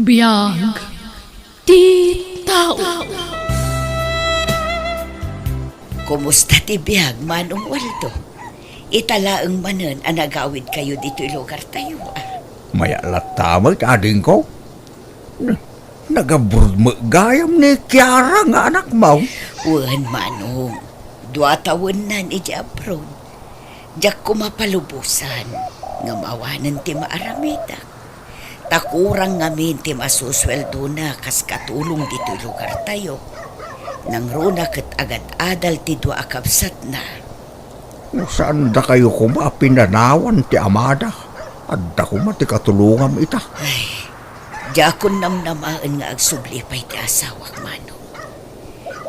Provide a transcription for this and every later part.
BIAG ti tao. Kumusta ti biyag, Manong Waldo? Italaang manan ang nagawid kayo dito'y lugar tayo, Mayalat tamag, ading ko. Nagaburmagayam ni Kiara nga anak mo. Uwan, Manong. 2 taon na ni abroad. Diyak kumapalubusan. Nga mawanan ti maaramidak. Takurang ngamin ti masusweldo na kas katulong dito'y lugar tayo. Nang runa kat agad-adal ti 2 akabsat na. Saan da kayo kumapinanawan ti amada? Adda kumati katulungan ita. Ay, diakon namnamaan nga agsublipay ti asawak, Manong.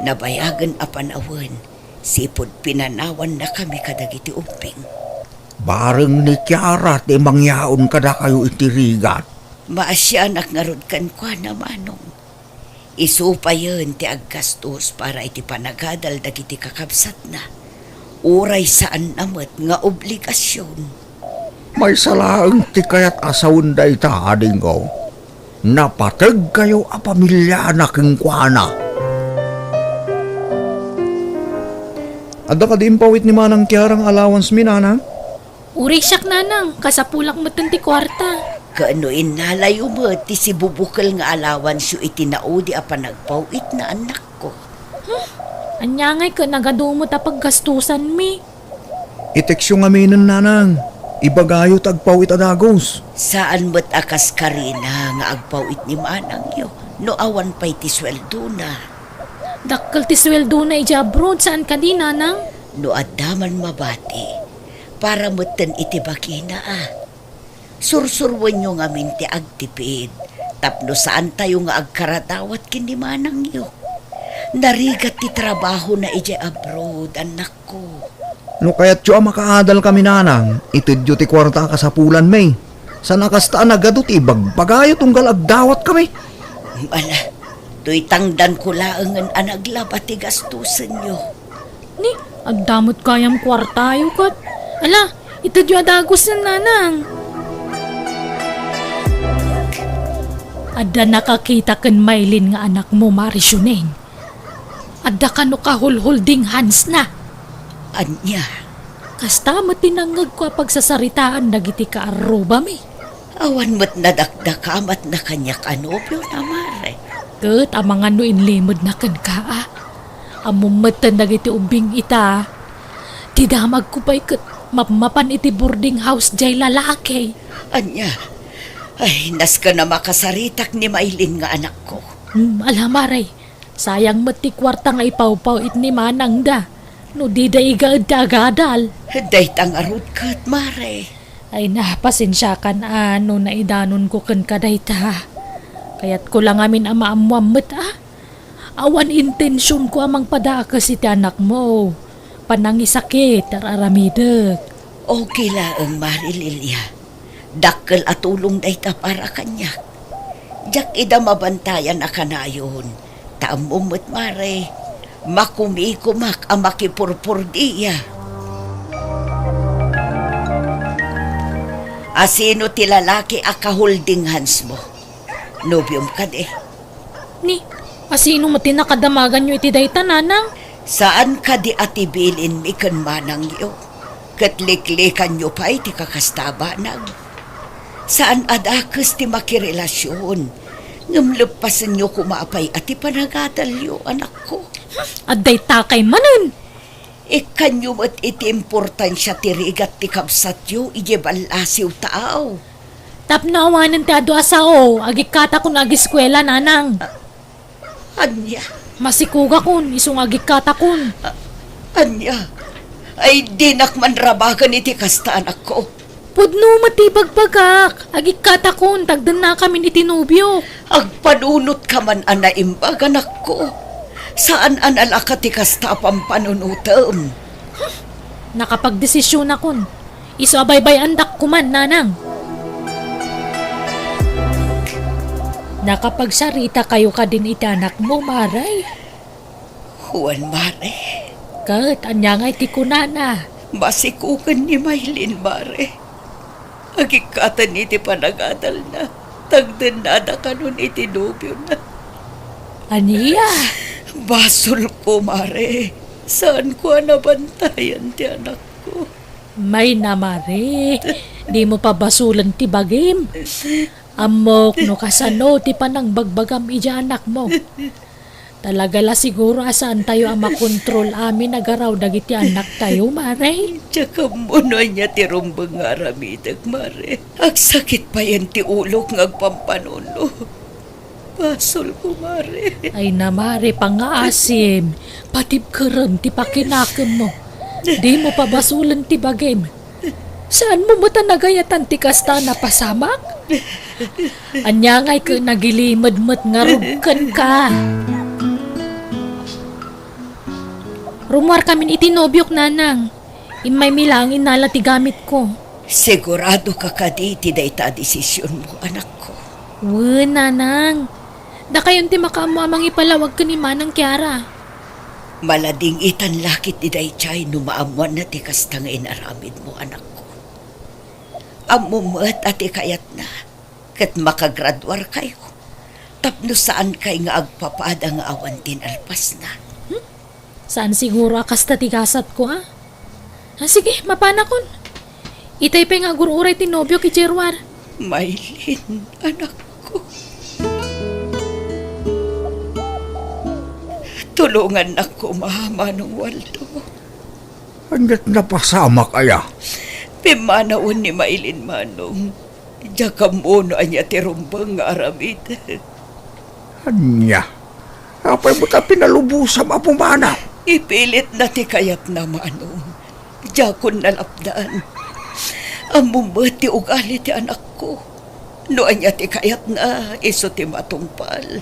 Nabayagan apanawan, sipod pinanawan na kami kadagiti umping. Bareng ni Kiara ti mangyaon kada kayo itirigat. Maasyanak nga rod kan kwa na, Manong. Isupayon ti aggastos para iti panagadal dagiti kakabsat na. Uray saan namat nga obligasyon. May salaang ti kayat asawon da ita, ading ko. Napatag kayo a pamilya na kingkwana. Adda ka din pawit ni Manang Kiarang allowance mi, nanang? Uri siyak nanang, kasapulak mo ti kwarta. Kaanoin nalayo mo ti si bubukal nga alawan siyo itinaudi a panagpawit na anak ko. Anyangay ka nagadumot a paggastusan mi. Iteksyo nga minin, nanang. Ibagayo tagpawit adagos. Saan mo't akas karina nga agpawit ni manang yo, no awan pa'y ti sweldo na. Dakkel ti sweldo na ija abroad, saan ka di nanang? No adaman mabati, para mo'ten iti bakina Sursurwan nyo nga minti agtipid, tapno saan tayo nga agkaradawat kini manang yo. Narigat ti trabaho na ija abroad, anak ko. No kaya't yo makaadal kami, nanang. Itidyo ti kwarta kasapulan may. Sa nakastaan agadot ibagbagayo tunggal agdawat kami. Ala, to'y tangdan ko laangan anaglaba ti gastusan nyo. Ni, agdamot kayam kwarta yo kat. Ala, ito di adagos ng nanang. Adda nakakita kan Maylin nga anak mo, Marisyuneng. Adda ka no kahulhulding hands na. Anya, Kasta mo tinangag ko pagsasaritaan dagiti ka aruba mi. awan mo't nadakdakamat na kanyak anobyo na mare. Kat amang ano inlimod na kan ka amumatan dagiti ubing ita. Tidamag ko pa'y kat mapan iti boarding house jay lalaki. Anya, ay nas ka na makasaritak ni Maylin nga anak ko. Alamaray, sayang mati kwarta nga ipaw-paw it ni manang da. No di da iga-agadal. Day tang arut kat mare. Ay na, pasensya kan ano na idanon ko kan kaday ta. Kaya't ko lang amin amaamuamot Awan intensyon ko amang padakas iti anak mo. Panangisakit araramidag. Okay lang, Mari Lilia. Dakkel at tulong day ta para kanya. Jak ida mabantayan na kanayon. Taamumot mare. Makumikumak ang makipurpurdiya. Asino ti lalaki akaholding hands mo? Nobyom ka de. Ni, asino mo tinakadamagan nyo iti dayta nanang? Saan ka di atibilin mi kan manang yo? Katliklikan nyo pa iti kakastabanag. Saan adakas ti makirelasyon? Ngamlepasan nyo kumapay at ipanagadal yo, anak ko. Aday takay manan. Ikanyo mo't iti importansya ti rigat ti kabsat yo, ije balasiw tao. Tapnawanan ti ado asao, agikata kun agiskwela nanang. Anya, Masikuga kun, isong agikata kun. anya, ay dinak man rabagan iti kasta anak ko. Pudno matibagpagak, agikata kun, tagdan na kami itinubyo. Agpanunot ka man anaimbag anak ko. Saan analaka ti kasta pampanunutam? Nakapagdesisyon na kun, iso abaybay andak kuman nanang. Nakapagsarita kayo ka din iti anak mo, Maray. Juan Mare, Kat, anya nga iti kunana. masikukan ni Maylin Mare. Agikatan iti panagadal na. Tagdanada ka nun itinubyo na. Aniya, Basol ko, mare. Saan ko nabantayan ti anak ko? may namari. Di mo pa basulan ti bagim. Amok no kasano ti panang bagbagam ija anak mo. Talaga la siguro asaan tayo ang makontrol amin nagaraw dagiti anak tayo, mare. Tsaka muna niya ti rumbang nga aramidag, mare. Ang sakit pa yan ti ulok ngagpampanuno. Basol ko, mare. Ay namari pangaasim. Patib kerem ti pakinakem mo. Di mo pa basulan ti bagim. Saan mo ta nagayatan ti kasta na pasamak? Anyangay ka nagilimad-mat nga rugkan ka. Rumwar kami itinobyok nanang. Imay milangin nala ti gamit ko. Sigurado ka kaditi day ta desisyon mo, anak ko. Nanang. Da kayon ti makaamamang ipalawag ka ni Manang Kiara. Malading itan lakit ni Daychay numaamuan na ti kastang inaramid mo, anak ko. Amumat at ikayat na, kat makagradwar kayo. Tapno saan kay nga agpapada nga awan din alpas na. Saan siguro akas tatigasat ko, ha? Sige, mapana kon. Itay pa nga gururay tinobyo ki Jerwar. Maylin, anak ko. Tulungan ako, Manong Waldo. Hanggat napasama kaya. Pimanawon ni Maylin, Manong. Diya ka muna niya tirumbang nga aramid. Anya, apay mo ta pinalubusam apumana. Ipilit na ti kayat na, Manong. Diya ko nalapdaan. Amumat ti ugali ti anak ko. Noan niya ti kayat na, iso ti matungpal.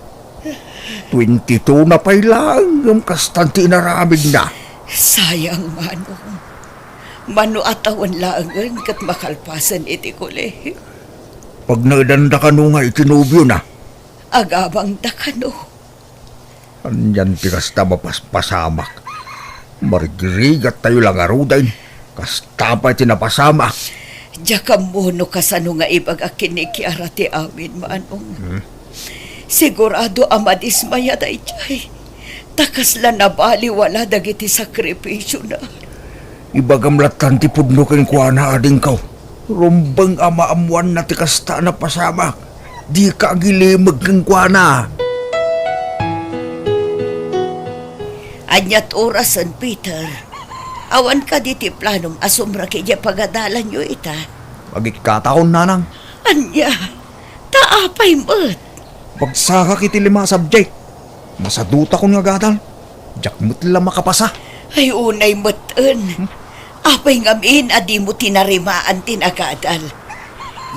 22 na pay lang yung kastanti naramig na. Sayang, Manong. Mano atawan laangan kat makalpasan iti kolehiyo. Pag naidanda ka nung nga itinubyo na, Agabang da ka no. andyan ti kasta mapaspasamak. Marigirigat tayo lang arudain. Kasta pa tinapasamak. Diya ka mono kasano nga ibag akinikiara ti amin, Manong. Sigurado amadismaya day chay. Takas la nabali wala dagiti sakripisyo na. Ibagamlatan ti pudno ken kuana ading kaw. Rumbang amaamuan na ti kasta na pasamak. Di ka gilimag ken kuana. Anyat orasan, Peter. Awan ka di ti planom asumra kaya PAG-ADALAN yo ita. Pagikataon nanang. Anya, taapay mo't. Pagsaka kiti 5 subject. Masaduta ko nga gadal. Diyak mo't lang makapasa. Ay unay mo't-en. Apay ngamin adi mo tinarimaan tinagadal.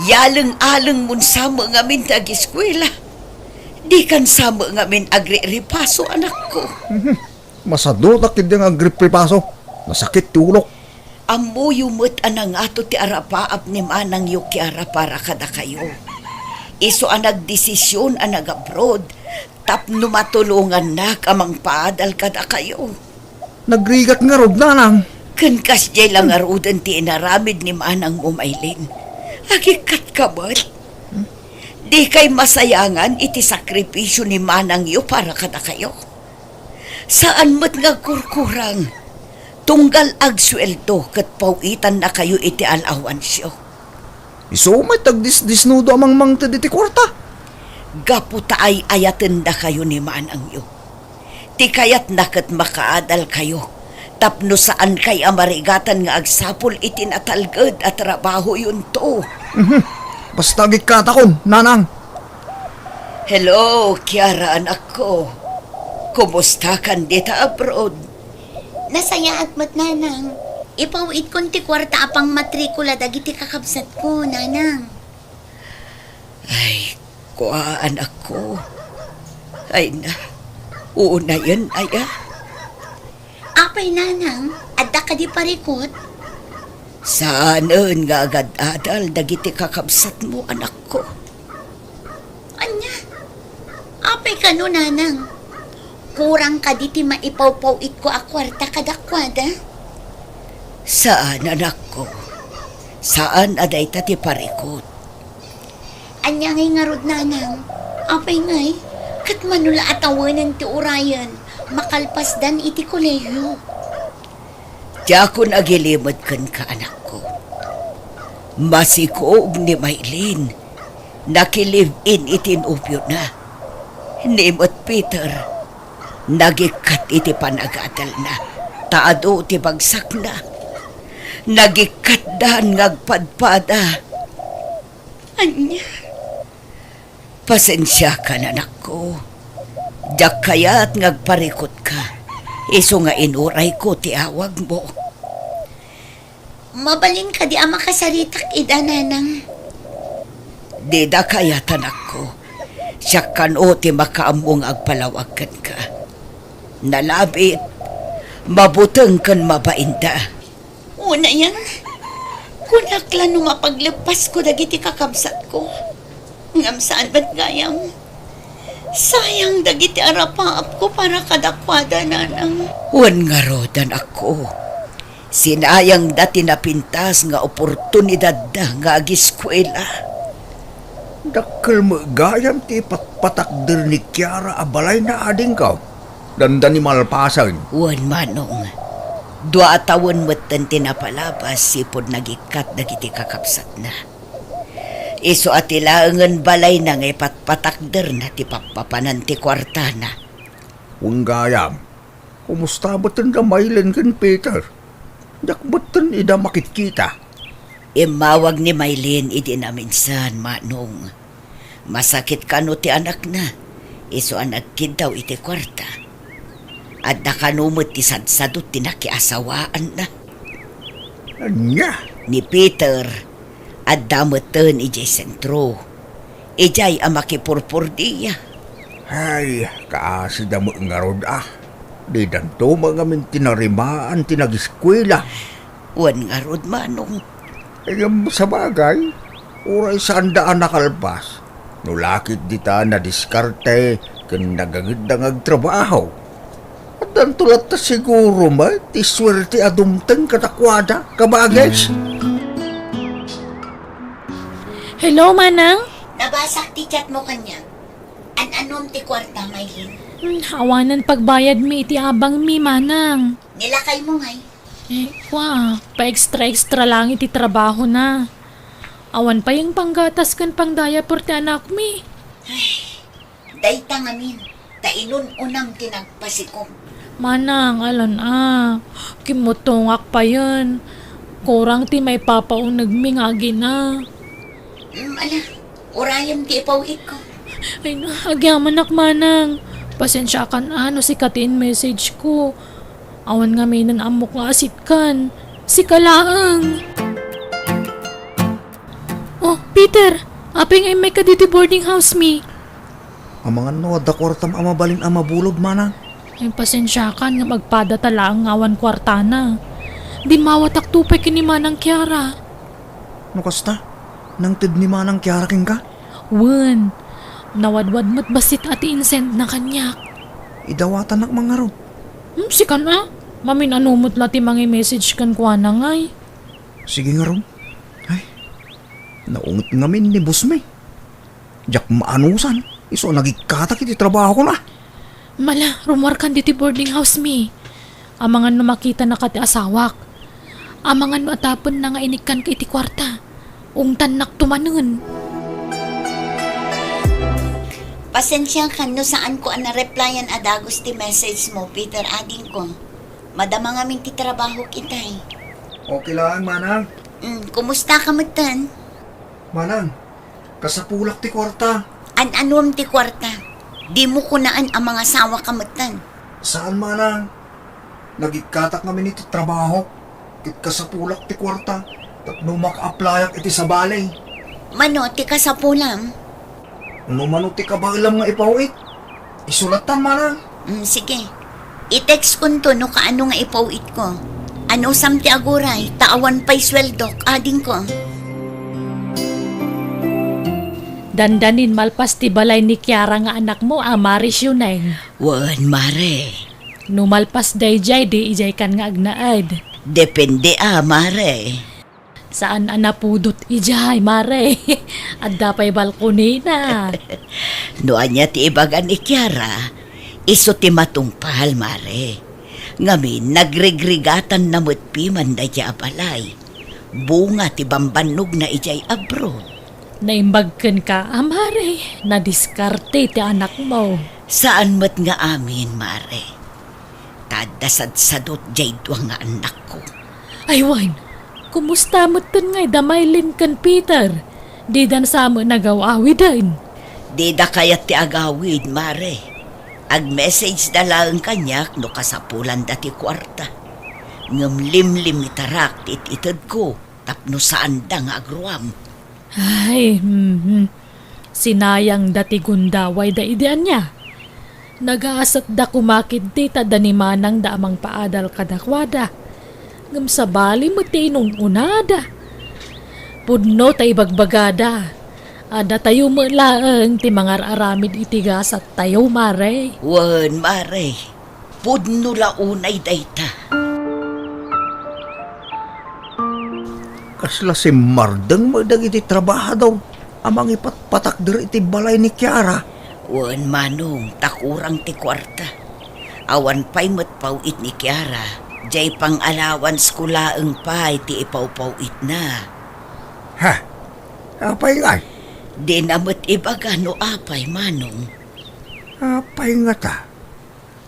Yalang-alang mun sama ngamin tag-eskwela. Di kan sama ngamin agri-ripaso, anak ko. Masaduta kiti nga agripripaso. Nasakit ti ulok. Amuyo mo't anang ato ti arapaap ni Manang Yukiara para kada kayo. Iso ang nagdesisyon ang nag-abroad. Tapno matulungan na kamang paadal kada kayo. Nagrigat nga rod nanang. Kankas jay lang arudan ti inaramid ni Manang Umaylin. Agikat ka ba't? Di kay masayangan iti sakripisyo ni Manang yu para kada kayo. Saan mo't nga kurkurang? Tunggal agsweldo kat pawitan na kayo iti alawansyo. Iso may tagdisnudo amang mang taditi kwarta. Gaputa ay ayaten da kayo ni Manang yu. Ti kayat nakat makaadal kayo. Tapno saan kay amarigatan nga agsapol itinatalgad at trabaho yun to. Basta gikatakon, nanang. Hello, Kiara, anak ko. Kumusta kan dita abroad? Nasaya at mat, nanang. Ipawid kon ti kwarta apang matrikula dagiti kakabsat ko, nanang. Ay, kuha anak ko. Ay na, una yan, aya. Apay, nanang, adda ka di parikot. Saanan nga agad-adal dagiti kakabsat mo, anak ko. Anya? Apay ka no, nanang. Kurang ka di ti maipaw-pawid ko a kwarta kadakwada. Saan, anak ko? Saan aday ta ti parikot? Anya ngay nga rod nanang. Apay ngay, kat manula atawanan ti urayan, makalpas dan iti kolehiyo. Diya ko nagilimod kan ka anak ko. Masikoog ni Maylin. Nakilive-in itinupyo na. Nimot Peter. Nagikat iti panag-adal na. Taado ti bagsak na. Nagikat dahan ngagpadpada. Anya, Pasensya ka na, anak ko. Diyak kaya't ngagparikot ka. Iso nga inuray ko ti awag mo. mabalin ka di ama kasaritak ida nanang. Di da kaya't anak ko. Siya kan o ti makaamong agpalawagan ka. Nalabit, mabuteng kan mabainda. Una yan, kunakla no mapaglepas ko dagiti kakabsat ko. Ngam saan ba't gayam? Sayang dagiti arapaap ko para kadakwada nanang. Wan nga rodan ako. Sinayang dati napintas nga oportunidad da nga agiskwela. Dakkel mo gayam ti patpatakder ni Kiara abalay na ading ka. Danda ni malpasan. Wan manong. 2 taon mo't tinapalabas sipod nagikat dagiti kakapsat na. Iso at ilaangan balay na ngay patpatakder na ti papapanan ti kwarta na. Kung gayam, kumusta ba't ang damaylan kan Peter? Dak ba't ang ida makitkita? Imawag ni Maylin idi na minsan, manong. Masakit ka no ti anak na. Iso ang nagkid daw iti kwarta. At nakanumot ti sadsadot ti nakiasawaan na. Anya? Ni Peter, at damutan ijay sentro. Ijay ang makipurpur diya. Ay, kaasi da mo nga rod ah. Di danto mga min tinarimaan tinagiskwela. Wan nga rod manong. Ayam sa bagay, uray sandaan nakalpas. Nulakit dita na diskarte kan nagagid na ngagtrabaho. At dantulat ta siguro ma, ti swerte adumteng katakwada, kabagay. Hello, Manang? Nabasak ti chat mo kanya. An-anom ti kwarta, Maylin. Hawanan pagbayad mi iti abang mi, Manang. Nilakay mo ngay. Pa-extra lang iti trabaho na. Awan pa yung panggatas kan pangdaya por ti anak mi. Dayta ngamin, tainon unam tinagpasikom. Manang, alan kimutungak pa yun. Kurang ti may papaunag mi nga gina. Ala, urayam ti ipawit ko. Ay, agyaman ak, Manang. Pasensya kan si katiin message ko. Awan nga may nanamok nga asit kan. Si Kalaang. Oh, Peter. Aping ay may kaditi boarding house mi. Ang mga no, da kwartam amabalin amabulog, manang. Ay, pasensya kan nga magpada tala ang awan kwartana. Di mawatak tupay kini Manang Kiara. No kasta? Nang tid ni manang Kiara king ka? Wen, nawadwad mo't basit ati insend na kanyak. Idawatan nak mga ro. Si kan mamin anumot lati mga message kan kwa na ngay. Sige nga ro. Ay, naungot ngamin ni boss may. Jak maanusan. Iso nagikatak iti trabaho ko na. Mala, rumor kan diti boarding house mi. Amangan no makita na kati asawak. Amangan no atapon na nga inikan ka iti kwarta. Ungtan nak tumanon. Pasensya ka no saan ko ang na-replyan adagos ti message mo, Peter, ading ko. Madama ngamin ti trabaho kitay. Okay lang, manang. Kumusta ka matan? Manang, kasapulak ti kwarta. An-anom ti kwarta. Di mo kunaan ang mga sawa ka matan. Saan, manang? Nagikatak namin iti trabaho. Kit kasapulak ti kwarta. Tapno mak-applyak iti sa balay. Mano, ti kasapulam? Ano man ti kabalam nga ipawit? Isulatan, manang. Sige. I-text ko to no kaano nga ipawit ko. Ano sam ti aguray, taawan pa'y sweldok, ading ko. Dandanin malpas ti balay ni Kiara nga anak mo, Maris yun ay. Wan mare. Numalpas dayjay di ijay kan nga agnaad. Depende mare. Saan napudot ijay, mare? At dapay balkoni na. Noan niya ti ibagan ni Kiara, iso ti matungpal, mare. Ngamin, nagregrigatan na mutpi man da di abalay. Bunga ti bambanog na ijay abroad. Naimbagkan ka, mare. Nadiskarte ti anak mo. Saan mat nga amin, mare? Tadasad-sadot jay dua nga anak ko. Ay, Wine, kumusta mo tun ngay damaylin kan Peter? Di dan sa mo nagawawi din. Di da kayat ti agawid, mare. Ag-message da lang kanyak no kasapulan dati kwarta. Ngumlimlim itarak ti ititid ko tapno saan da nga agruam. Ay, sinayang dati gundaway da idean niya. Nagaasat da kumakid ti tadanimanang da amang paadal kadakwada. Ngam sa bali mo ti nung unada. Pudno tay bagbagada. Ada tayo mo laeng ti mangar-aramid itigas at tayo mare. Wan, mare. Pudno launay dayta. Kasla si Mardeng magdagiti trabaho daw. Amang ipatpatak dir iti balay ni Kiara. Wan, manong, takurang ti kwarta. Awan pa'y matpawit ni Kiara. Jay pang allowance ko laeng pa'y ti ipaw-pawit na. Ha? Apay nga? Di namat ibaga no apay, manong. Apay nga ta.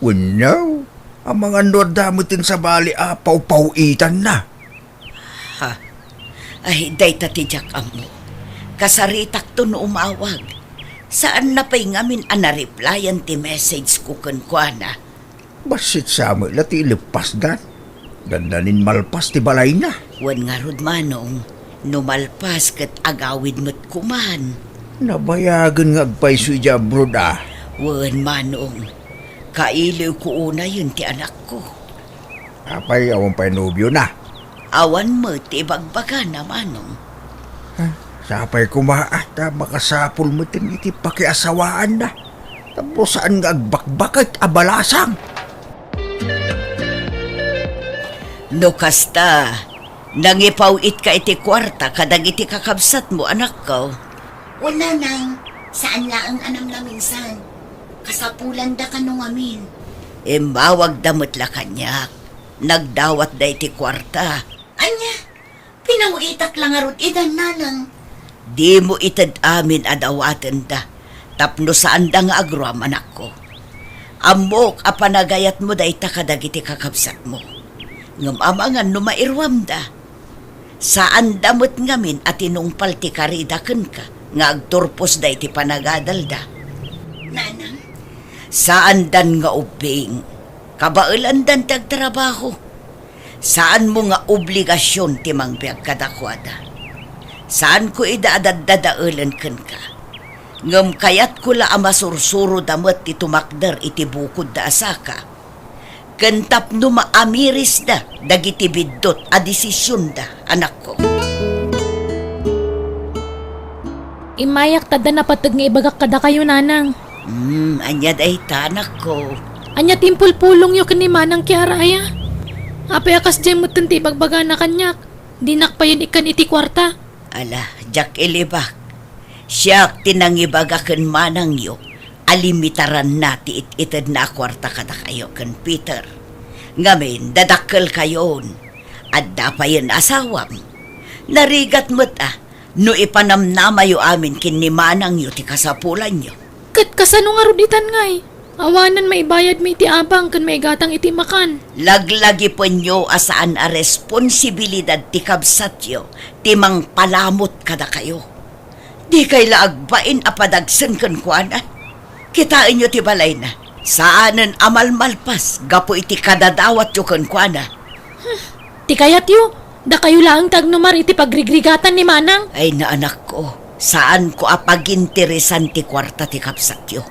Unaw, ang mga nodamutin sa bali apaw-pawitan na. Ha? Ay, day tatidyak amo. Kasaritak to no umawag. Saan na pa'y ngamin ana-replyan ti message ko kunkwana? Basit sa amin lati ilipas dan. Gandanin malpas ti balay na. Wan nga rod, manong. Numalpas kat agawid mo't kuman. Nabayagan nga agpaiso ija broda. Wan, manong. Kailiw ko una yun ti anak ko. Apay awang pa'y nobyo na. Awan mo ti bagbaga na, manong. Sapay kumaat na makasapul mo tin iti pakiasawaan na. Tapos saan nga agbakbakit abalasang. No kasta, nangipawit ka iti kwarta kadag iti kakabsat mo, anak ko. O nanay, saan laang anam na minsan? Kasapulan da ka nung amin. Mawag damot la kanyak. Nagdawat da iti kwarta. Anya, pinawitak lang arot idan nanang. Di mo itad amin adawatan da. Tapno saan da nga agruam, anak ko. Amok apanagayat mo da ita kadag iti kakabsat mo. Ngam amangan no mairwam da. Saan damot ngamin at inungpal ti karidaken ka. Nga agturpos da iti panagadal da. Nanang, Saan dan nga ubing? Kabailan dan tagtrabaho. Saan mo nga obligasyon ti mangbiag kadakwada? Saan ko idadadadaulan ken ka? Ngem kayat ko la amasursuro damet ti tumakder iti bukod da asaka. Kentap no maamiris da dagiti biddot a desisyon da, anak ko. Imayak tada napatag nga ibagak kada kayo nanang. Anya day ta, anak ko. Anya timpul-pulong yo kanimanang Kiara aya. Apay akas dyan mo tanti bagbaga na kanyak. Dinak pa yun ikan iti kwarta. Ala, jak ilibak. Siyak tinangibaga ken manang yo. Alimitaran na ti itid na kwarta kada kayo ken Peter. Ngamin, dadakkel kayon. Adda pa yun asawam. Narigat mo't no ipanamnamayo amin kin ni manang yo ti kasapulan yo. Kat kasano nga ruditan ngay. Awanan may bayad may iti abang kan may gatang iti makan. Laglagi po nyo asaan a responsibilidad ti kabsat yo, ti mang palamot kada kayo. Di kay laagbain apadagsen kan kuana. Kitain nyo ti balay na. Saanen amal malpas, gapo iti kadadawat yo kan kuana. Ti kayat yo, da kayo lang tagnumar iti pagrigrigatan ni manang. Ay na anak ko, saan ko apaginteresan ti kwarta ti kabsat yo.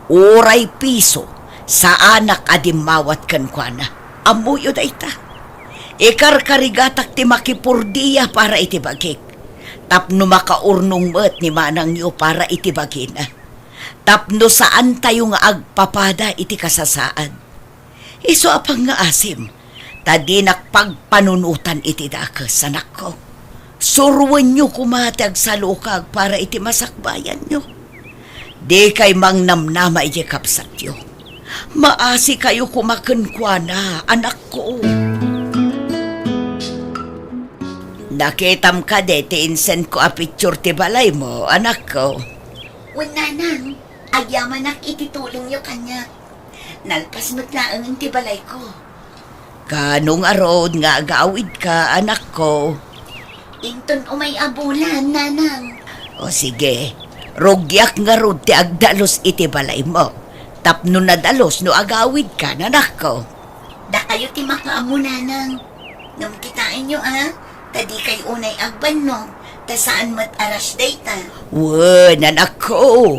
Uray piso, sa anak adimawat kan kuana. Amuyo da ita. Ikarkarigatak ti makipurdiya para iti bagik. Tapno makaurnong met ni manang yo para iti bagina. Tapno saan tayo nga agpapada iti kasasaan. Iso apang nga asim, tadinak pagpanunutan iti dakes, anak ko. Surwan nyo kumatag sa lukag para iti masakbayan nyo. Di kay mangnamnama iti kapsat yo. Maasi kayo kumakenkwana, anak ko. Nakitam ka de, ti-insend ko a picture ti balay mo, anak ko. Nanang, ayaman ak ititulong yo kanya. Nalpas mo't laang ti balay ko. Kanong arod nga agawid ka, anak ko. Inton umay abulan, nanang. O sige, rugyak nga rod ti agdalos iti balay mo. Tapno na dalos no agawid ka, anak ko. Da kayo ti makaamu, nanang. Nung kitain nyo, tadi kay unay agban no. Ta saan mat aras dayta. Wen, anak ko.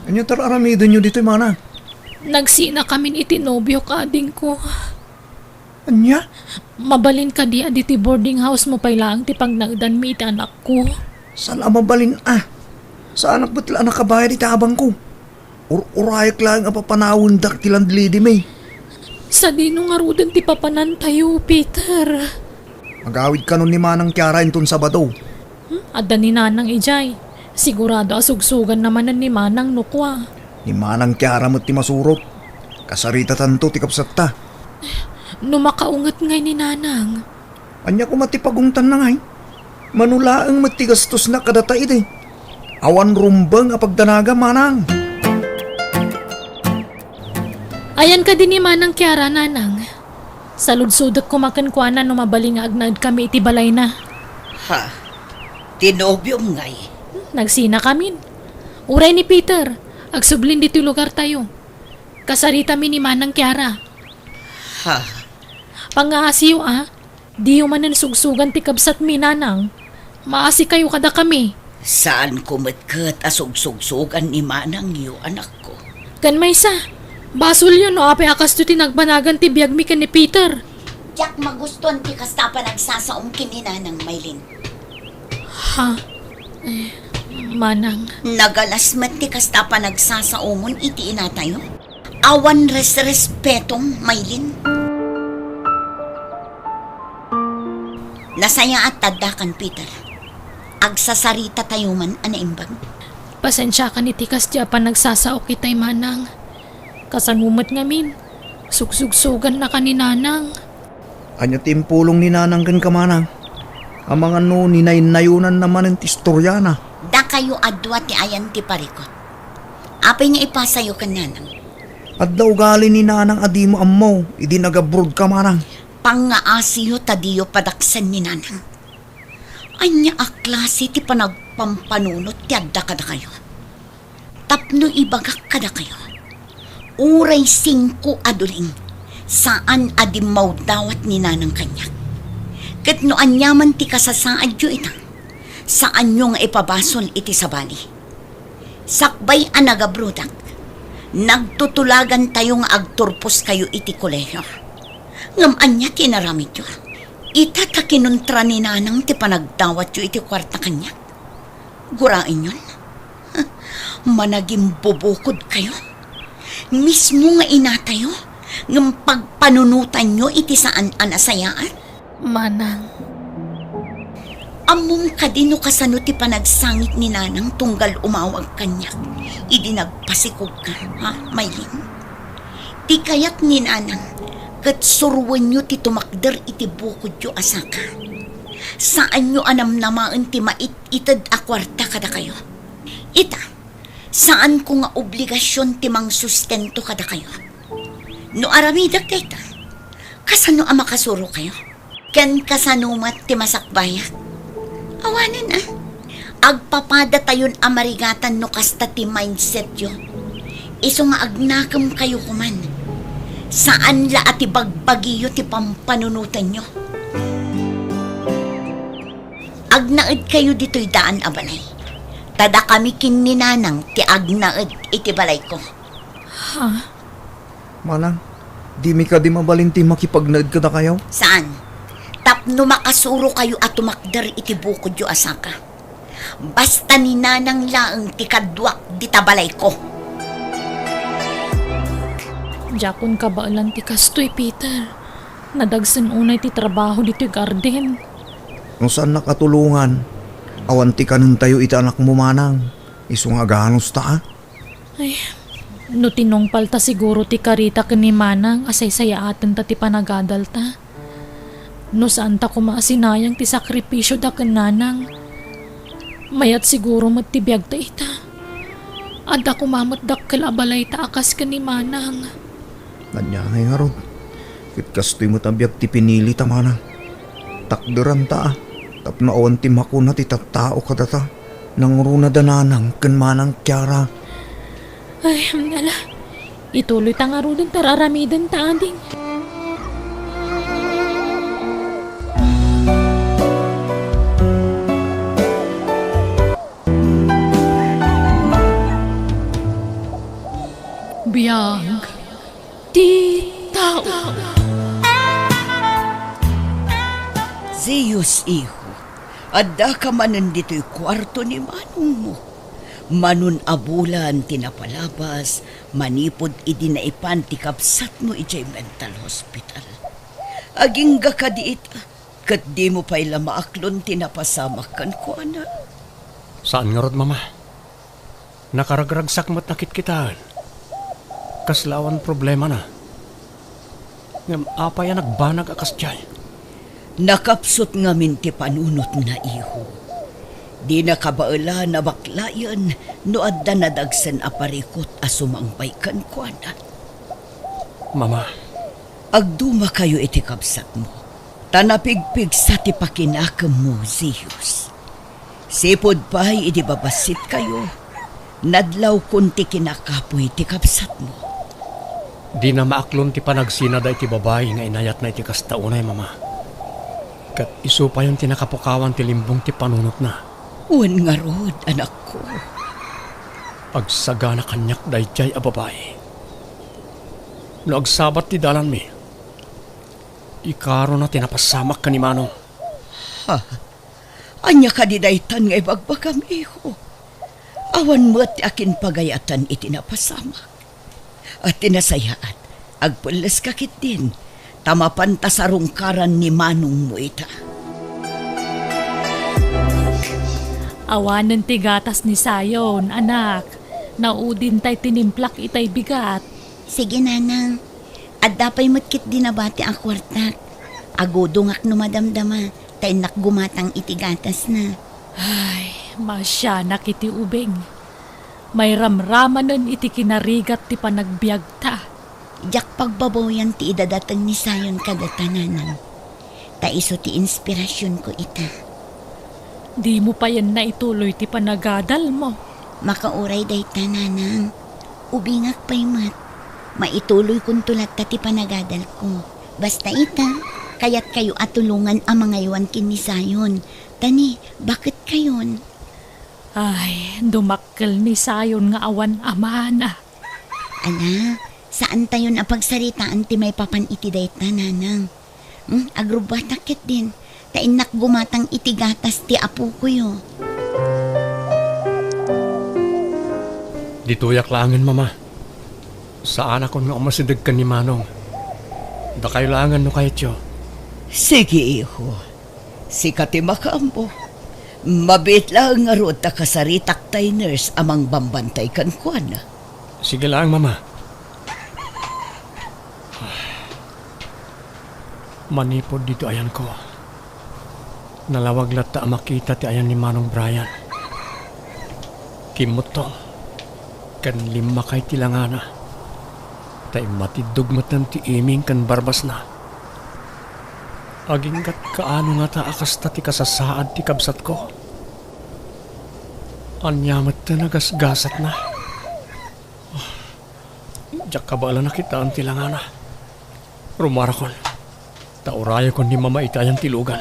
Anyo tararamidon nyo dito, mana? Nagsina kami itinobyo kading ko. Anya? Mabalin ka di aditi boarding house mo pailang ti pagnagdan mi iti anak ko. Saan mabalin Sa anak ba't lang nakabayad itabang ko? Urayak lang ang papanawon dak tilandlidi may. Sa dino nga rudan ti papanan tayo, Peter. Magawid ka nun ni Manang Kiara inton Sabado. Adda ni Nanang Ijay. Sigurado asugsugan naman na ni Manang Nukwa. Ni Manang Kiara mo't ti masurot. Kasarita tanto ti kapsat ta. Numakaungat ngay ni Nanang. Anya ko matipagungtan na ngay. Manulaang matigastos na kadata iti. Awan rumbang apagdanaga, Manang. Ayan ka din ni Manang Kiara, Nanang. Sa ludsudot kumakenkwana no mabaling nga agnad kami iti balay na. Ha? Tinobyom ngay. Nagsina kami. Uray ni Peter, agsublin dito lugar tayo. Kasarita mi ni Manang Kiara. Ha? Pangaasiyo di man sugsugan ti kabsat mi, Nanang. Maasi kayo kada kami. Saan kumatkat asug-sugsugan ni Manang yo, anak ko? Kan may sa, basol yun no apay akas to tinagbanagan ti biyag mi kan ni Peter. Jack magustuhan ti kasta pa nagsasaom kini nanang Maylin. Ha? Manang. Nagalas man ti kasta pa nagsasaomon iti ina tayo. Awan respetong Maylin. Nasaya at tadakan, Peter. Agsasarita tayo man anaimbag. Pasensya ka ni tikas di pa nagsasaok kitay, Manang. Kasanumot ngamin. Sugsugsugan na ka ni Nanang. Anya timpulong ni Nanang kan kamanang. Ang mga ninay-nayunan naman ang tistorya na. Da kayo adwa ti ayan ti parikot. Apay nga ipasayo ka, nanang. At daw gali ni Nanang adimo ammo, idi nagabrod ka manang. Pangaasiyo tadiyo padaksan ni nanang. Anya aklase ti panagpampanunot ti adda kada kayo. Tapno ibagak kada kayo. Uray 5 aduling saan adimaw dawat ni nanang kanya. Ket no anyaman ti kasasaad yo ita. Saan nyo nga ipabasol iti sabali. Sakbay anagabrudak. Nagtutulagan tayo nga agturpos kayo iti kolehiyo. Ngam anya tinaramid yo. Ita ta kinuntra ni nanang ti panagdawat yo iti kwarta kanya. Gurain yun. Managing bubukod kayo. Mismo nga ina tayo. Ngam pagpanunutan nyo iti saan anasayaan. Manang. Among kadino kasano ti panagsangit ni nanang tunggal umawag kanya. Idi nagpasikog ka, ha, Maylin? Ti kayat ni nanang, kat surwan nyo ti tumakder iti bukod yo asaka. Saan nyo anamnamaan ti mait-itad akwarta kada kayo? Ita, saan ko nga obligasyon ti mang sustento kada kayo? No aramidag dayta, kasano ang makasuro kayo? Ken kasanumat ti masakbayak? Awanan agpapada tayon amarigatan no kasta ti mindset yo. Iso nga agnakam kayo kuman. Saan la ati bagbagiyo ti pampanunutan nyo? Agnaed kayo dito'y daan abalay. Tada kami kininanang ti agnaed iti balay ko. Ha? Manang, di mi ka di mabalinti makipagnaid ka na kayo? Saan? Tapno makasuro kayo at tumakder iti bukod yo asaka. Basta ni nanang laeng ti kadwak di tabalay ko. Jakon ka ba lang ti kastoy, Peter? Nadagsan unay ti trabaho dito garden. No saan nakatulungan? Awanti ka nun tayo iti anak mo manang. Iso nga ganos ta. Ay, no tinongpal ta siguro ti karita kani manang asay saya atin ta ti panagadal ta. No saan ta kumaasinayang ti sakripisyo da kananang. Mayat siguro matibiyag ta ita. Ada kumamat dakkel abalay ta akas kani manang. Nanyangay nga rod. Kitkastoy mo tabiyag ti pinili ta manang. Takderan ta. Tapno awanti makuna ti tattao ka data. Nang runa dananang ken manang kyara. Ay, ala. Ituloy ta nga rodin tararamidan ta ading. Biag ti tao. Zeus, iho, adda ka manan dito'y kwarto ni manong mo. Manun abulan tinapalabas, manipod idinaipan ti kapsat mo ijay mental hospital. Aging ga ka diit, kat di mo pa'y lamaaklon tinapasamak kan ko, ana. Saan nga rod, mama? Nakaragragsak mo't nakitkitaan. Kaslawan problema na. Ngam apay nagbanag akas dyan. Nakapsot ngamin ti panunot na iho. Di nakabaala na baklayan no adda nadagsan aparikot asumangpay kan ko, ana. Mama, Agduma kayo iti kapsat mo. Tanapigpig sa ti pakinakam mo, Zeus. Sipod pa'y idibabasit kayo. Nadlaw kunti kinakapoy ti kapsat mo. di na maaklon ti panagsina da iti babae nga inayat na iti kastaunay, mama. Kat iso pa yung tinakapukawan ti limbong ti panunot na. Uwan nga rod, anak ko. Agsaga na kanyak dayjay a babae. No agsabat ti dalan mi. Ikaro na tinapasamak ka ni Manong. Anya ka di daytan nga ibagbagam, iho. Awan mo at akin pagayatan itinapasamak. At tinasayaan, agpulas kakit din. Tamapan ta sa rungkaran ni Manong mo ita. Awanan ti gatas ni Sayon, anak. Naudin tay tinimplak itay bigat. Sige, nanang. At dapay matkit dinabati ang kwartak. Agodongak no madamdama. Tay nakgumatang itigatas na. Ay, masya nakiti ubeng. May ramramanan iti kinarigat ti panagbiag ta. Jak pagbabawayan ti idadatang ni Sayon kadatanan. Ta iso ti inspirasyon ko ita. Di mo pa yan na ituloy ti panagadal mo. Makauray day tananang. Ubingak pa'y mat. Maituloy kung tulat ta ti panagadal ko. Basta ita, kaya't kayo atulungan ang mga iwan kin ni Sayon. Tani, bakit kayon? Ay, dumakkel ni Sayon nga awan amana. Ala, saan tayo na pagsaritaan ti may papan iti day tananang? Agrubatakit din. Tainak gumatang itigatas ti apo ko yo. Dituyak langin, mama. Saan ako nga umasidag ka ni Manong? Da kayo langan no kahit yo. Sige, iho. Sikati makambo. Mabit lang nga rod ta kasaritak tay nurse amang bambantay kan kuan. Sige lang, mama. Manipod dito ayan ko. Nalawag lata makita ti ayan ni Manong Brian. Kimutong. Kan lima kay tilangana. Tay matidugmatan ti iming kan barbas na. Aginggat kaano nga ta akas ta ti kasasaad ti kabsat ko. Anyamat ta nagasgasat na. Diyak kabala na kita ang tilangana. Rumarakon. Tauraya ko ni mama itayang tilugan.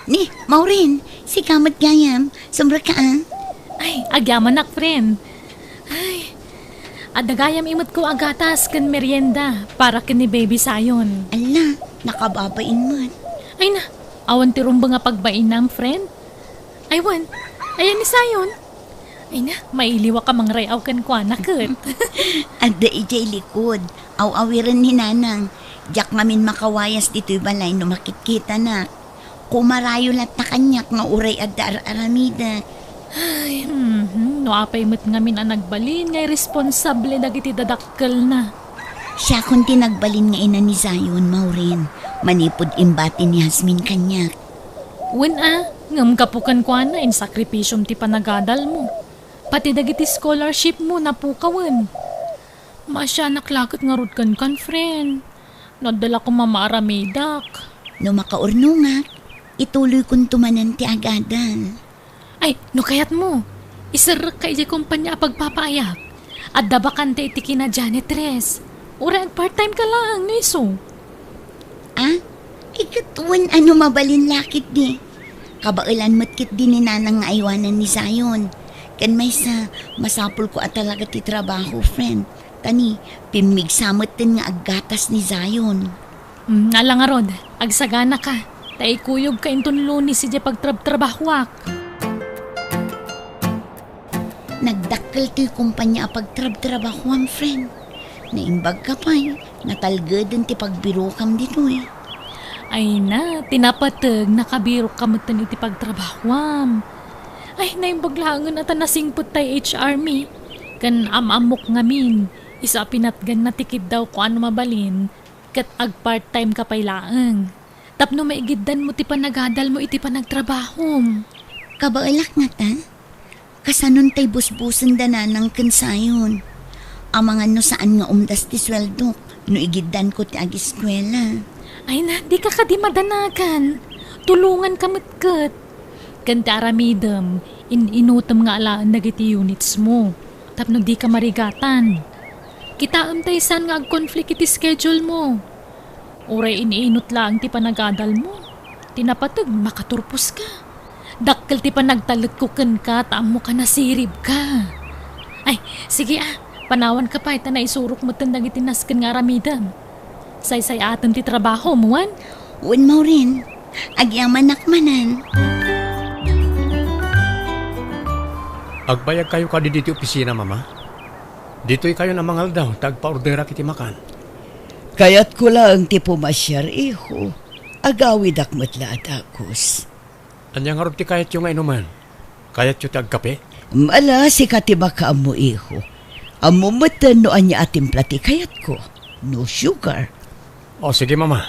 Ni, Maureen, si kamat gayam, sombra ka ah. Ay, agyaman nak, friend. Ay, adagayam imot ko agatas kan merienda para ken ni baby Sayon. Ala, nakababain mo. Ay na, awan ti rumba nga pagbainam, friend. Aywan, ayan ni Sayon. Ay na, mailiwa ka mang rayaw kan kwa nakit. Ada ijay likod. Aw-awiran ni nanang. Diyak ngamin makawayas dito'y balay no makikita na. Kumarayo lat na kanyak nga uray adda aramida. Ay, no apay mo't ngamin ang nagbalin, ngay responsable dagiti dadakkel na. Siya kung tinagbalin nga ina ni Zion, Maureen. Manipod imbati ni Hasmin kanyak. Wen ngam kapukan kwa na in sakripisyom ti panagadal mo. Pati dagiti scholarship mo napukawan. Masya naklakot nga rod kan friend. Nadala ko mamaaramidak. No makaurno nga, ituloy kong tumanan ti agadal. Ay, no kayat mo. Isarek ka iti kumpanya pagpapayak. At dabakante iti kina janitress. Ura part-time ka lang, niso. Ikatuan ano mabalin lakit di. Kabailan matkit din ni nanang nga aywanan ni Zion. Kan may sa masapul ko at talaga ti trabaho, friend. Tani, pimigsamot din nga aggatas ni Zion. Alang nga rod, agsagana ka. Tay kuyog ka inton lunis si pagtrabahwak. Nagdakkel to'y kumpanya pagtrabahoan, friend. Naimbag ka pa natalgad din ti pagbirokam dito eh. Ay na, tinapatag, nakabiro ka matan iti pagtrabahwam. Ay, naimbaglangan at nasingpot tay HR me. Kan amok ngamin, isa pinatgan na tikid daw ko ano mabalin, kat ag part-time ka pailaang. Tapno maigiddan mo ti panagadal mo iti panagtrabahom. Kabailak nga ta? Kasanon tay busbusan dananang kansayon. Amangan no saan nga umdas ti sweldo, no igiddan ko ti ag-eskwela. Ay na, di ka madanagan. Tulungan ka matkat. Kanta aramidam, inutam nga alaan dagiti units mo. Tapno di ka marigatan. Kitaam tayo saan nga ag-conflict iti schedule mo. Uray iniinot lang ti panagadal mo. Tinapatag, makaturpos ka. Dakkel ti panagtalit ko ka, taam mo ka nasirib ka. Ay, sige panawan ka pa, ita na isurok mo tandang itinaskan nga aramidam. Say-say atin ti trabaho mo, wan? Wan mo rin, agyaman nakmanan. Agbayag kayo ka dito opisina, mama. Dito'y kayo namangal daw, tagpa-ordera kiti makan. Kaya't ko lang ti pumasyar, iho. Agawid akmat laadakos. Anyang harap ti kayat yung nga inuman? Kayat yung tagkape? Mala si katibaka mo, iho. Amo matan no anya atimplati kayat ko. No sugar. O sige, mama.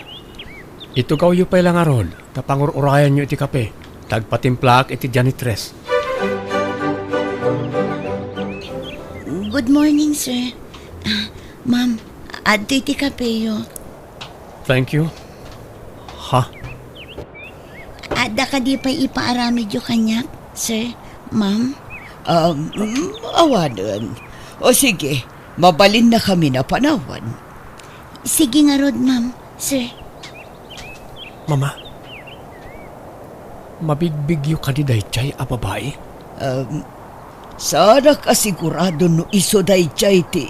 Ito kaw yung pala nga rod. Tapangur-urayan nyo iti kape. Tagpatimplak iti janitress. Good morning, sir. Ma'am, adto iti kapeyo. Thank you. Ha? Ada ka di pa ipaaramid yung kanyak, sir, ma'am? Awanan. O sige, mabalin na kami na panawan. Sige nga rod, ma'am, sir. Mama, mabigbig yung kadiday chay a babae? Sana kasigurado no isoday chay ti.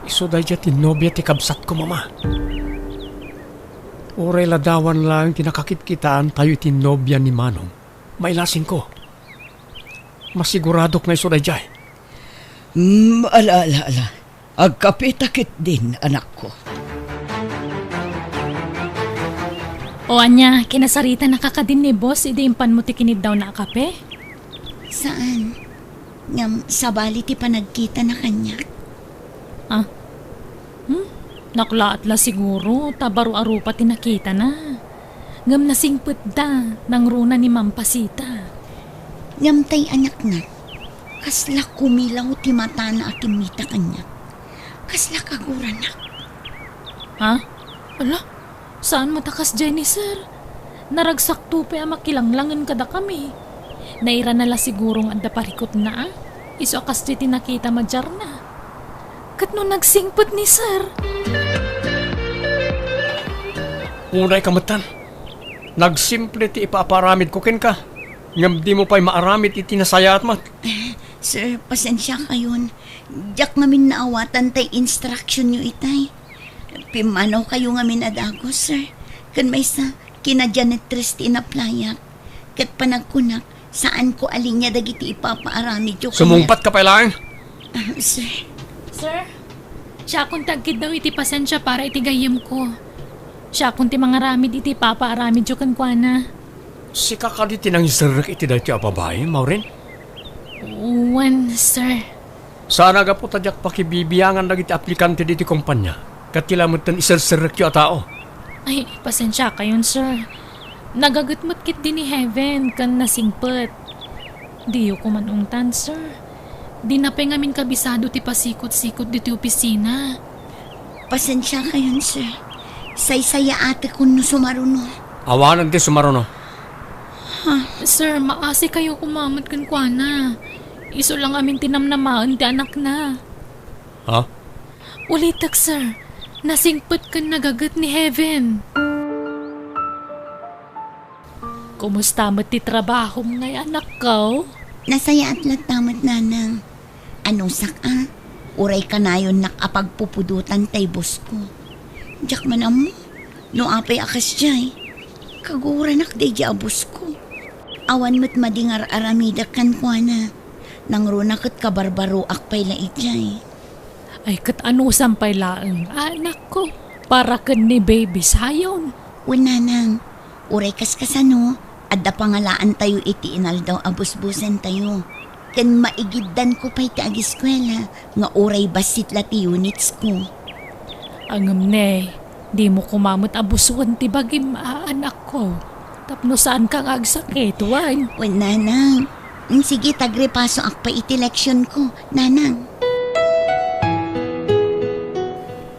Iso day ti nobya ti kabsat ko, mama. Oray ladawan lang tinakakit-kitaan tayo ti nobya ni Manong. Mailasin ko. Masiguradok nga iso day jay. Ala. Agkapitakit din, anak ko. O anya, kinasarita nakakadin ni boss, idimpan mo ti kinid daw na kape? Saan? Ngam, sabali ti panagkita na kanyak. Naklaat la siguro, tabaro-aro pa tinakita na. Ngam nasingpet da, nang runa ni Mampasita. Ngam tay anak na. Kasla kumilaw ti mata na akimita kanyak. Kasla kagura na. Ha? Ala, saan matakas dyan ni sir? Naragsakto pa makilanglangan kada kami. Naira nala sigurong anda parikot na Iso akas di tinakita madjar na. Kat no nagsingpot ni sir. Unay kamatan. Nagsimple ti ipaparamid ko ken ka. Ngam di mo pa'y maaramid iti nasayat mat. Sir, pasensya kayon. Diyak ngamin naawatan tay instruction nyo itay. Pimanaw kayo ngamin adagos, sir. Kan may sa kinadjanitress ti inaplayak. Kat panagkunak, Saan ko alin niya dagiti ipapaarami jo. Sumungpat ka pa lang. Sir, Sir, siya akong tagkid daw iti pasensya para iti gayem ko. Siya akong ti mga ramid iti papaaramid jo kan kwa na. Si kakaditi nang isarek iti dati a babae, Maureen. When, sir? Sana ga po tadyak pakibibiyangan dagiti aplikante diti kumpanya. Katilamot tan isarserek yu a tao. Ay, pasensya kayon, sir. Nagagutmut kit din ni Heaven kan nasingpet. Diyo ko manungtan, sir. Di na pa ngamin kabisado ti pasikot-sikot diti opisina. pasensya kayon, sir. Say-saya ate kun no sumaruno. Awanan ti sumaruno. Sir, maasi kayo kumamot kan kwa na. Iso lang amin tinamnamaan ti anak na. Ha? Ulitak, sir. Nasingpet kan nagagat ni Heaven. Kumusta mo ti trabaho mo ngay anak ko? Nasaya at latamat nanang. Anong saka? Uray ka na yun nakapagpupudutan tay boss ko. Diyak man mo, no apay akas jay. Kagura nakday di abos ko. Awan mo't madingar aramidak kan kwa na. Nang runakot ka barbaro akpay lait jay. Ay kat ano sampay laeng anak ko. Para kan ni baby sayon. Una nang, uray kaskasano, adda pangalaan tayo iti inal daw abus-busen tayo. Ken maigiddan ko pa'y ti agiskwela, nga uray basit lati units ko. Angam ne, di mo kumamot abusuan ti bagim anak ko. Tapno saan kang agsakit, wan? Una nang, sige tagrepaso akpa iti leksyon ko, nanang.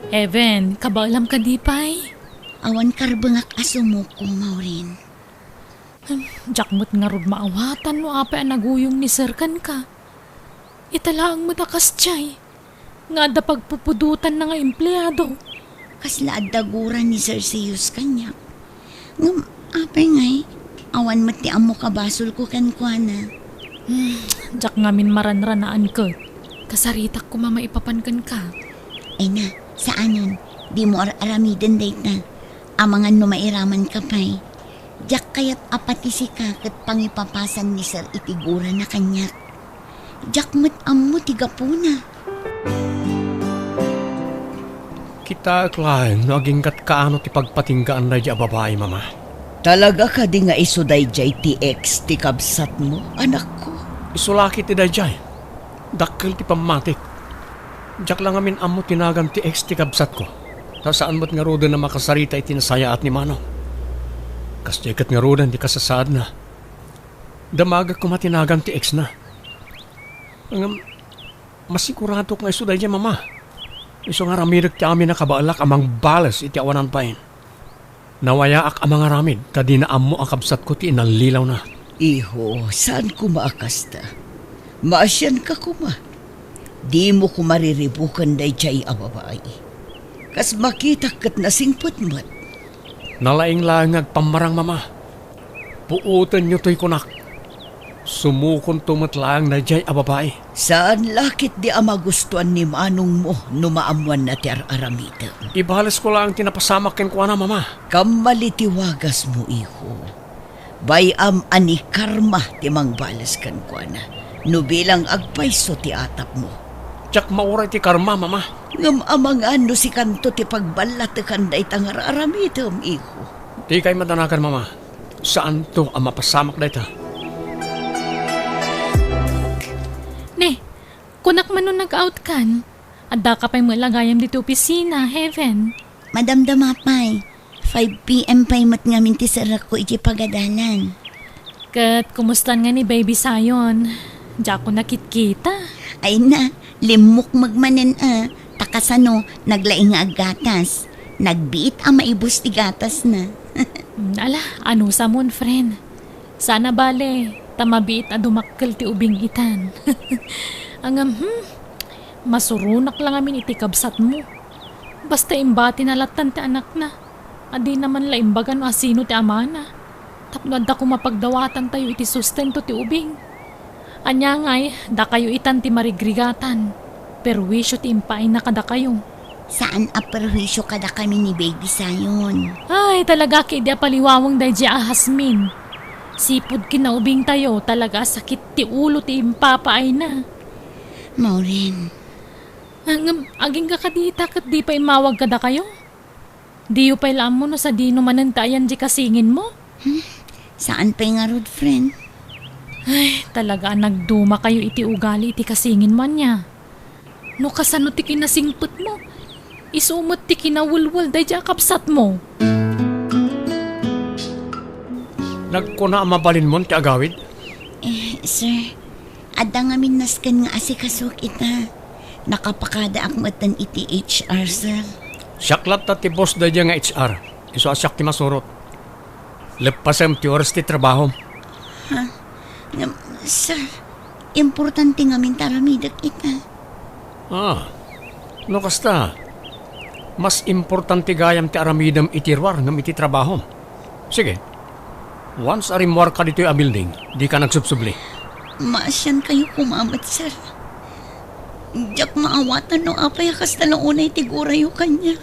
Heaven, kabalam ka di pa'y? Awan karbangak asumo ko, Maureen. Jakmot nga rod maawatan no apa naguyong ni sir kan ka. Italaang mo takas tiyay. Nga da pagpupudutan na nga empleyado. Kasla daguran ni Sir Siyus kanya. Ngam, apay ngay, awan mati amo kabasol ko kan kwa na. Jak ngamin maranranaan ko. Kasaritak ko mamaipapankan ka. Ay na, saanon, di mo aramiden date na. Amangan no mairaman ka pa'y. Diyak kaya't apati si kakat pangipapasan ni Sir itigura na kanyak. Diyak mo't amo tigapuna. Kita klaeng naging kat kaano ti pagpatinggaan na di a babae, mama. Talaga ka di nga isuday jay ti ex ti kabsat mo, anak ko. Isulaki ti dayjay. Dakkel ti pamatik. Diyak lang amin amo tinagam ti ex ti kabsat ko. Ta saan mo't nga roda na makasarita iti nasaya at ni Mano. Kas jagat nga rodan di kasasaad na. Damaga ko matinagan ti ex na. Ang masigurado ko nga iso dahil mama. Iso nga ramidag ti amin na kabaalak amang balas iti awanan pain. Nawaya ak amang aramid kadi na amo akabsat ko ti inalilaw na. Iho, saan ko maakasta? Maasyan ka kuma. Di mo ko mariribukan day jay a babae. Kas makita kat nasingpot mo't. Nalaing lang nagpamarang mama. Puutan nyo to'y kunak. Sumukon tumatlang na jay a babae. Saan lakit di ama gustuan ni manong mo numaamuan na ti aramida? Ibalas ko lang tinapasamak ken ko na mama. Kamalitiwagas mo, iho. Bayam ani karma ti mangbalas kan kwa na. Nubilang agpayso ti atap mo. Tsak mauray ti karma mama. Ngam amangan no si kanto ti pagbalat ti kanday tangar aramidam, iho. Di kay matanakan mama. Saan to ang mapasamak na ito? Ne, kunak man nun nag-out kan. Adda ka pa'y malagayam dito opisina, Heaven. Madam Damapay, 5 p.m. pa'y mat ngamin ti sarak ko iti PAG-ADALAN. Kat kumustan nga ni baby sayon. Diya ko nakit-kita. Ay na, limok magmanen takasano, naglaing nga agatas. Nagbiit ang maibus ti gatas na. Ala, ano sa mon, friend? Sana bale, tamabiit a dumakkel ti ubing itan. Angam, masurunak lang amin iti kabsat mo. Basta imbati na latan ti anak na. Adi naman la imbagan o asino ti amana. Tapno adda ko mapagdawatan tayo iti sustento ti ubing. Anya ngay, da kayo itan ti marigrigatan. Pero wisyo ti impain na kada kayo. Saan aperwisyo kada kami ni baby sayon? Ay, talaga kay di paliwawang day di ahasmin. Sipod kinaubing tayo, talaga sakit ti ulo ti impapaay na. Maureen, Aging ka kadita kat di pa imawag kada kayo? Di yu pa ilaan mo no sa di numanan tayan di kasingin mo? saan pa nga rod, friend? Ay, talaga nagduma kayo iti ugali iti kasingin man niya. No kasano ti kinasingput mo? Isumot ti kinawulwul day di akapsat mo. Nagkuna ang mabalin mo ti agawid? Sir, ada nga minaskan nga asikasok ita. Nakapakada akmatan iti HR, sir. Siyaklat na ti boss da nga HR. Iso asyak ti masurot. Lepasem ti oras ti trabaho. Sir, importante nga mintaramidak ita. No kasta. Mas importante gayam ti aramidam itirwar ngam iti trabaho. Sige. Once arimwar ka dito yung building, di ka nagsubsubli. Maasyan kayo kumamat, sir. Diyak maawatan no apay kasta lang unay tigura yung kanya.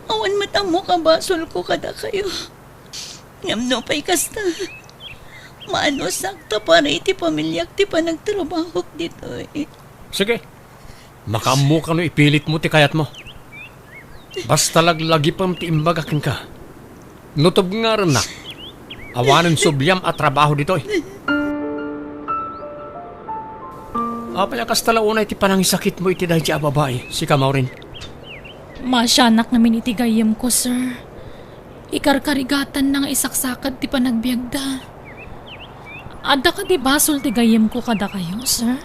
Awan mata mo kabasol ko kada kayo. Ngam no pa'y kasta. Maano sakta para iti pamilyak ti pa nagtrabaho dito eh. Sige. Makamu ka no ipilit mo ti kayat mo. Basta laglagi pam ti imbagakin ka. Nutob nga rin na. Awanan subyam at trabaho dito eh. Apay akas talaunay ti panangisakit mo iti dahil siya babae, si Kamaurin. Masyanak namin iti gayam ko, sir. Ikarkarigatan na nga isaksakad ti panagbiagda. Ada ka di basol ti gayam ko kada kayo, sir?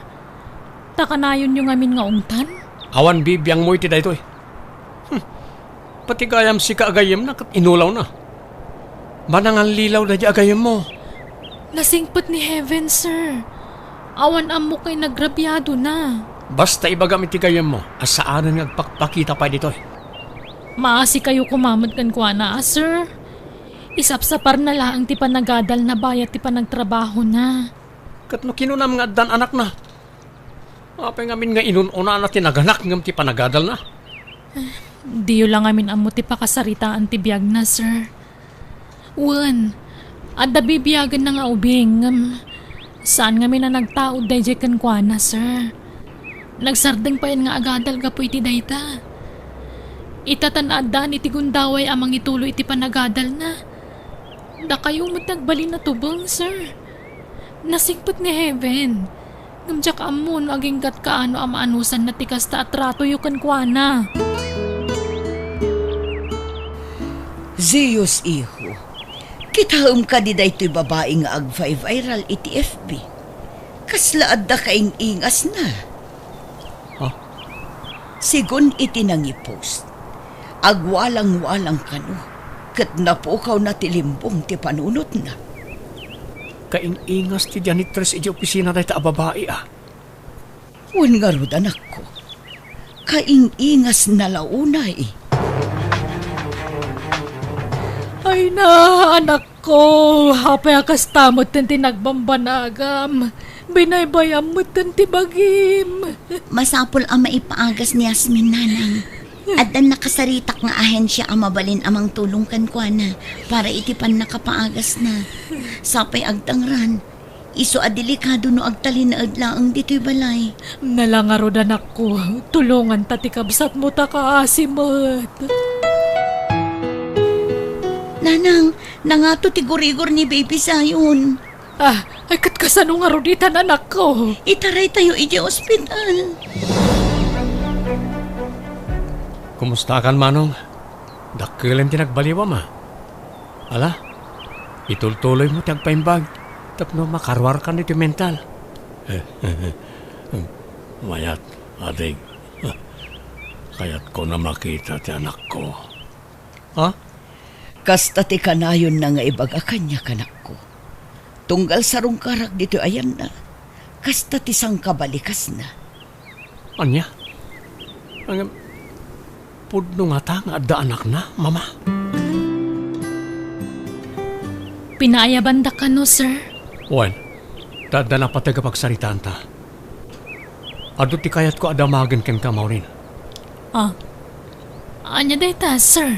Takanayon yung amin nga ungtan? Awan bibiyang mo iti dahil ito eh. Pati gayam si kaagayam na kat inulaw na. Manangan lilaw na di agayam mo. Nasingpot ni Heaven, sir. Awan amo kay nagrabyado na. Basta ibagam iti gayam mo, asaanan nga agpakpakita pa dito eh. Maasi kayo kumamad kan kwa na, sir. Isapsapar na lang ti panagadal na bayat ti panagtrabaho na. Kat no kinunam nga dan anak na. Apay ngamin nga inununa na tinaganak ngam ti panagadal na. Diyo lang amin amo ti pakasaritaan ti biyag na, sir. Wan, adda bibiyagan na nga ubing. Saan nga na nagtaod day kan kwa na, sir? Nagsardeng pa yan nga agadal ka po iti dayta. Itatanadaan iti gundaway amang ituloy iti panagadal na. Da kayo matagbalin na tubong, sir. Nasingpot ni Heaven. Ngamjak amon aging kat kaano amaanusan na tikasta at rato yukan kwa na. Zeus, iho. Kitahom ka di daytoy babae nga ag-viral iti FB. Kaslaad da kaing ingas na. Sigun iti nangipost. Agwalang-walang kano. Kat napukaw na tilimbong ti panunot na. Kaing-ingas ti janitress iti opisina na ita babae ah. Wan nga rod anak ko. Kaing-ingas na launay. Ay na, anak ko. Hapay akas tamot ng tinagbambanagam. Binaybayam mo ng tibagim. Masapol ang maipaagas ni Yasmin, nanang. At dan nakasaritak nga ahensya ang mabalin amang tulong kan kwa na para itipan nakapaagas na. Sapay agtangran. Iso adelikado no agtalin na adlaang dito'y balay. Nalangaro anak ko. Tulungan tatikabsat mo ta kaasimot. Nanang, nangato tigurigor ni baby sayon. Ay katkasano nga roditan anak ko. Itaray tayo iti ospital. Kumusta kan manong? Dakilem tinagbaliwa ma. Ala, itultuloy mo tagpaimbag. Tapno makarwar ka nito mental. Mayat, adig. Kaya't ko na makita ti anak ko. Ha? Kasta ti kanayon na nga ibaga kanya kanak ko. Tunggal sarong karak dito ayan na. Kasta ti sang kabalikas na. Anya? Ang pudno nga ta nga adda anak na, mama. Pinayabanda ka no, sir? Wan, dada na patagapagsaritaan ta. Ado ti kayat ko adamagan ken Kamaurin. Anya day ta, sir?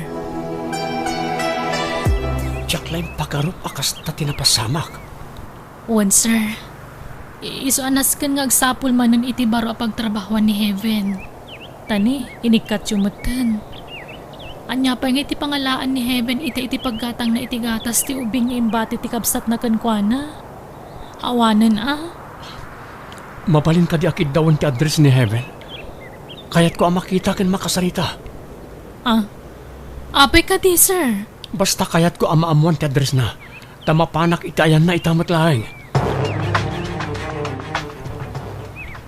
Jack lang pagarup akas ta tinapasamak. Wan, sir. Isuanas kan nga agsapol manan iti baro a pagtrabahuan ni Heaven. Tani, inikat yumutan. Anya pa nga iti pangalaan ni Heaven iti paggatang na iti gatas ti ubing imbati ti kabsat na kankwana. Awanan Mabalin ka di akid dawan ti address ni Heaven. Kaya't ko ang makita ken makasarita. Apay ka di, sir. Basta kaya't ko ang maamuan ti address na. Tamapanak itayan na itamat lahing.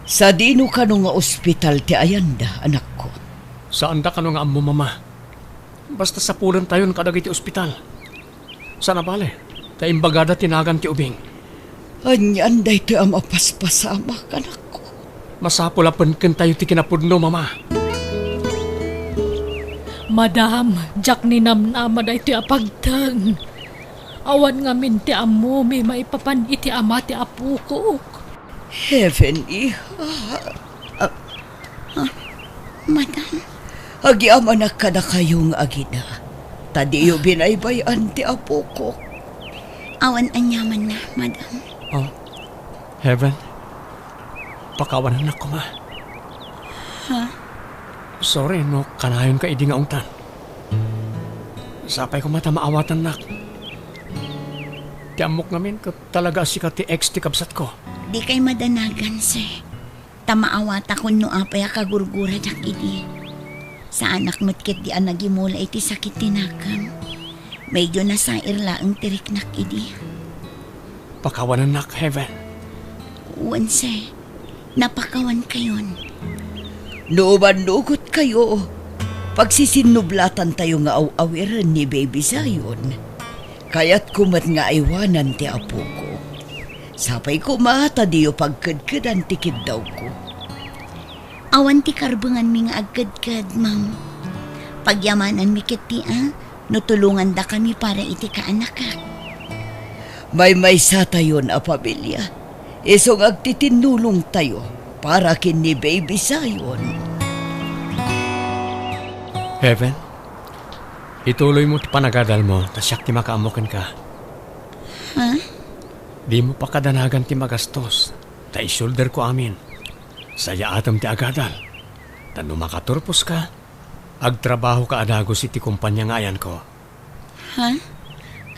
Sa dino ka nga ospital ti Ayanda, anak ko. Saan da ka nga amo, mama? Basta sa pulan tayo kadag iti ospital. Sana bale, tayo imbagada tinagan ti ubing. Anyan day ti ang mapaspasama, anak ko. Masapulapan ken tayo ti kinapudno, mama. Madam, Jack ni namnama da iti apagtang. Awan nga min ti amo, may maipapan iti ama ti apu ko. Heaven, iha. Madam, Agiama na ka na kayong agina. Tadiyo binaybayan ti apo ko. awan anyaman na, madam. Oh, Heaven, pakawanan na ko, ma. Sorry, no, kanayon ka idi nga ungtan. Sapay ko mata maawatan nak. Ti amok ngamin ka talaga sikat ti ex ti kabsat ko. Di kay madanagan, sir. Tamaawata ko no apay kagurgura jak idi. Sa anak mo't di anagimula iti sakit tinakam. Medyo nasair laang tiriknak idi. Pakawanan nak, Heaven. Uwan, sir. Napakawan kayon. Numan-nugot kayo. Pagsisinublatan tayo nga aw-awiran ni Baby Zion. Kaya't kumat nga iwanan ti apo ko. Sapay ko mata diyo pagkadkadan tikid daw ko. Awan ti karbangan mi nga agkad-kad, ma'am. Pagyamanan mi kiti, no tulungan da kami para iti kaanak ka. May sa tayon a pamilya. Isong agtitinulong tayo para kin ni Baby Zion. Heaven, ituloy mo ti panagadal mo, tasyak ti makaamokan ka. Di mo pa kadanagan ti magastos, ta isulder ko amin. Saya atam ti agadal, tano makaturpos ka, agtrabaho ka adagos iti kumpanya ngayan ko.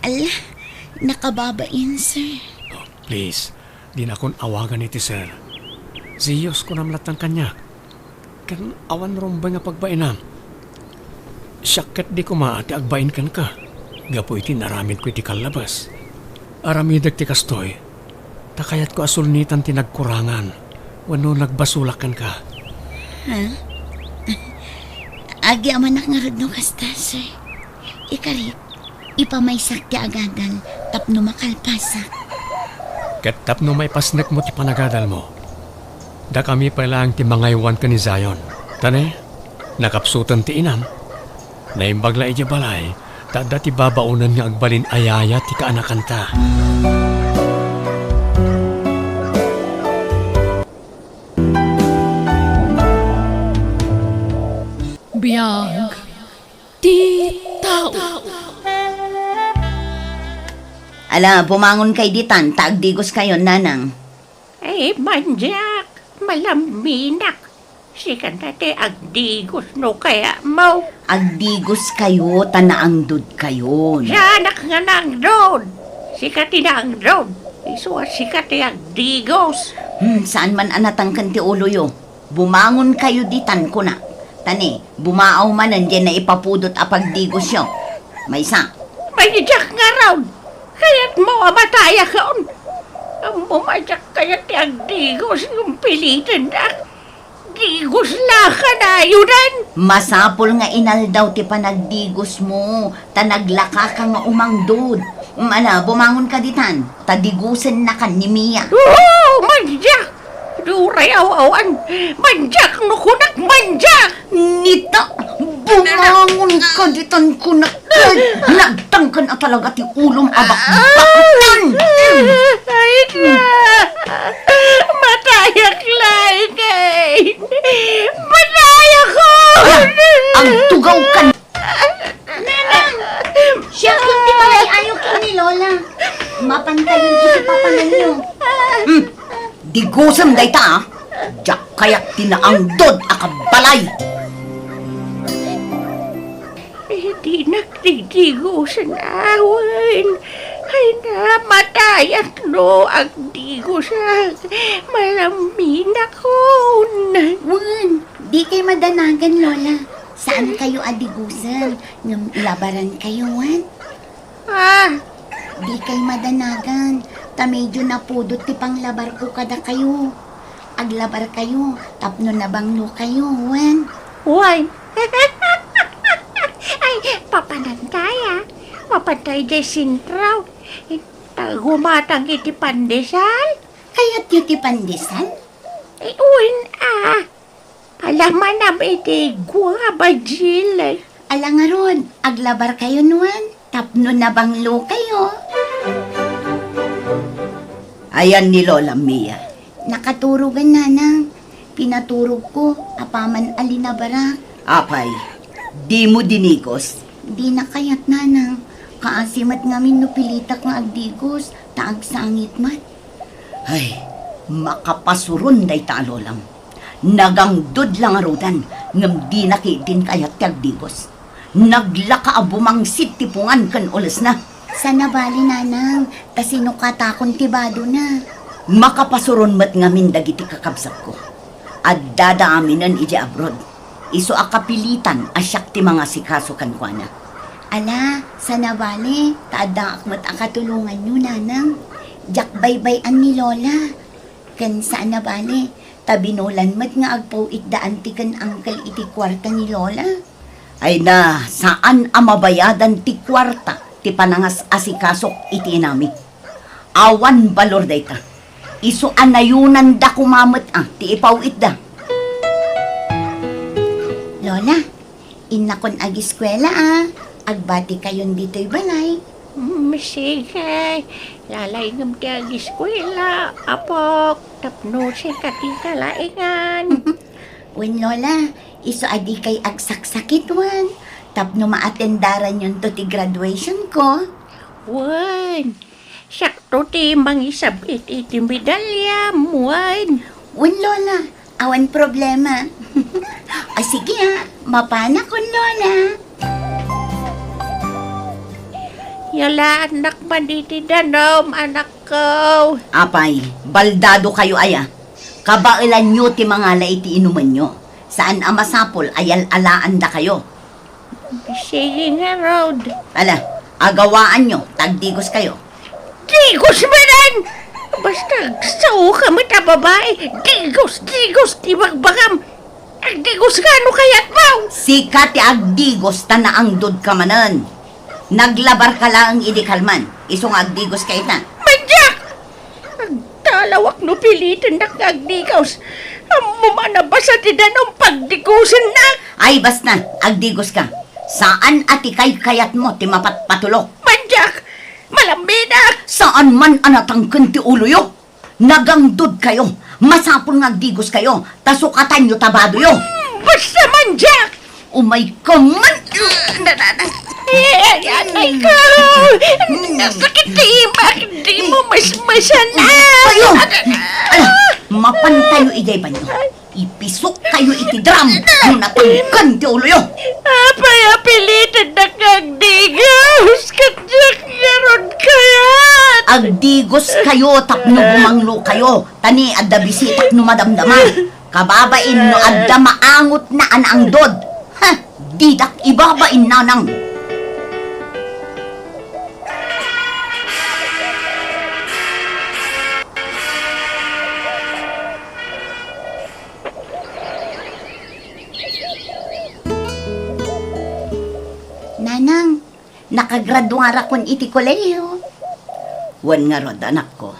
Ala, nakababain, sir. Oh, please, di na kon awagan iti sir. Ziyos ko namlat ng kanya. Kan awan rombay nga pagbainam. Syakit di ko maati agbain kan ka. Gapo iti naramid ko iti kalabas. Aramidag ti kastoy. Takayat ko asulnitan ti nagkurangan. Wano nagbasulakan ka. Agi aman nakangarad no kasta, sir. Ikarit, ipamaysak ti agadal, tapno makalpasak. Ket tapno may pasnek mo ti panagadal mo. Da kami pa lang ti mangaywan ka ni Zion. Tane, nakapsutan ti inam. Naimbagla iti balay, tada ti babaunan nga agbalin ayaya ti kaanakan ta. BIAG ti tao. Ala, bumangon kay ditan, taagdigos kayo, nanang. Ay, manjak, malaminak. Sikan dati agdigos no kaya mo. Agdigos kayo, tanaangdod kayo. Siya anak nga ng road. Sikat ang road. Isuwa sikat agdigos. Saan man anatang kanti ulo yo? Bumangon kayo ditan ko na. Tani, bumaaw man nandiyan na ipapudot apagdigos yo. May isa. Manjak nga road. Kaya't mo amataya kaon. Ang bumadyak kaya't agdigos yung pilitan na. Digos na ka na, yunan! Masapol nga inal daw ti panagdigos mo. Tanaglaka ka nga umangdod. Bumangon ka ditan. Tadigusan na kan ni Mia. Oo, manjak! Duray awawan. Manjak no kunak, manjak! Nita, bumangon ka ditan ko na. Nagtangkan na talaga ti ulong abak-bakutan. Ay na! Matayak lain! Matayak ko! Ang tugaw ka. Nanang, siya kundi malay kayo kini Lola. Mapantay yung isipapanan nyo. Digusam day ta, jak kayak tinaangdod akabalay. Hindi nagdidigo sa nawan. Ay namatayat no ang digo sa malamin ako. Wan, di kayo madanagan, Lola. Saan kayo adigusan? Ng labaran kayo, Wan. Di kayo madanagan. Ta medyo napudot ti panglabar ko kada kayo. Aglabar kayo, tapno na banglo kayo, Wan. Wan. Ay, papanantay Mapantay di sintraw. Tagumatang iti pandesal. Kaya't yung ti pandesan? Uwin Alaman na iti guabajil. Ala nga ron, aglabar kayo, Wan. Tapno na banglo kayo. Ayan ni Lola Mia. Nakaturugan, Nanang. Pinaturog ko, apaman alinabara. Apay, di mo dinigos. Di na kayat, Nanang. Kaasimat ngamin no pilitak nga agdigos, taag sangit mat. Ay, makapasuron day ta lolam. Nagangdod lang arudan, ngam di nakitin kayat tagdigos. Naglaka abumangsit tipungan kan ulas na. Sana bali, Nanang, tasino katakon tibado na. Makapasuron mat ngamin dagiti kakabsat ko. At dadaaminan iji abroad. Iso akapilitan asyak ti mga sikaso kankwana. Ala, sana bali, taada akmat akatulungan nyo, Nanang. Jak baybayan ni Lola. Kan saan na bali, tabinulan mat nga agpaw itdaan ti kan angkal iti kwarta ni Lola. Ay na, saan amabayadan ti kwarta ti panangas asikasok iti inami. Awan balor dayta. Iso anayunan da kumamat ti ipaw itda. Lola, inakon agiskwela Agbati kayon dito'y balay. Sige, lalay ng tiyag eskwela. Apok, tapno siya katikalaingan. Wen, Lola, iso adi kay agsaksakit, Wan. Tapno maatendaran yun to ti graduation ko. Wan, sakto ti mangisabit iti medalya, Wan. Wen, Lola, awan problema. Sige mapana kon, Lola. Yala, anak manditi danom, anak ko. Apay, baldado kayo aya. Kabailan nyo ti mga laiti inuman nyo. Saan amasapol ayal alaan da kayo. Sige nga, Rod. Ala, agawaan nyo, tagdigos kayo. Digos ba rin? Basta sao ka mata babae. Digos, di bagbagam. Agdigos ka, ano kaya't mo? Sika ti agdigos tanaangdod ka manan. Naglabar ka lang idikalman. Isong agdigos ka ita. Manyak! Agtalawak no pilitin na agdigos. Mumana ba sa tidanong pagdigusin na? Ay, basta, agdigos ka. Saan atikay kayat mo ti mapatpatulok? Manyak! Malambina! Saan man anatangken ti ulo Nagangdod kayo. Masapol nga agdigos kayo. Tasukatan nyo tabado yo. Basta manyak! Umay ka man! Anay ko! Nasakit bakit di mo masmasan na? Kayo! Ala, mapantayo ijay ba nyo? Ipisok kayo iti drum nung natangkan ti ulo yo. Apay apilitan na kagdigos! Kadyak yaron kayat! Agdigos kayo tapno bumanglo kayo. Tani adda bisitak no madamdama. Kababain no adda maangot na anaangdod. Ha! Didak ibabain nanang. Nanang, nakagraduara kon iti kolehiyo. Wan nga rod, anak ko.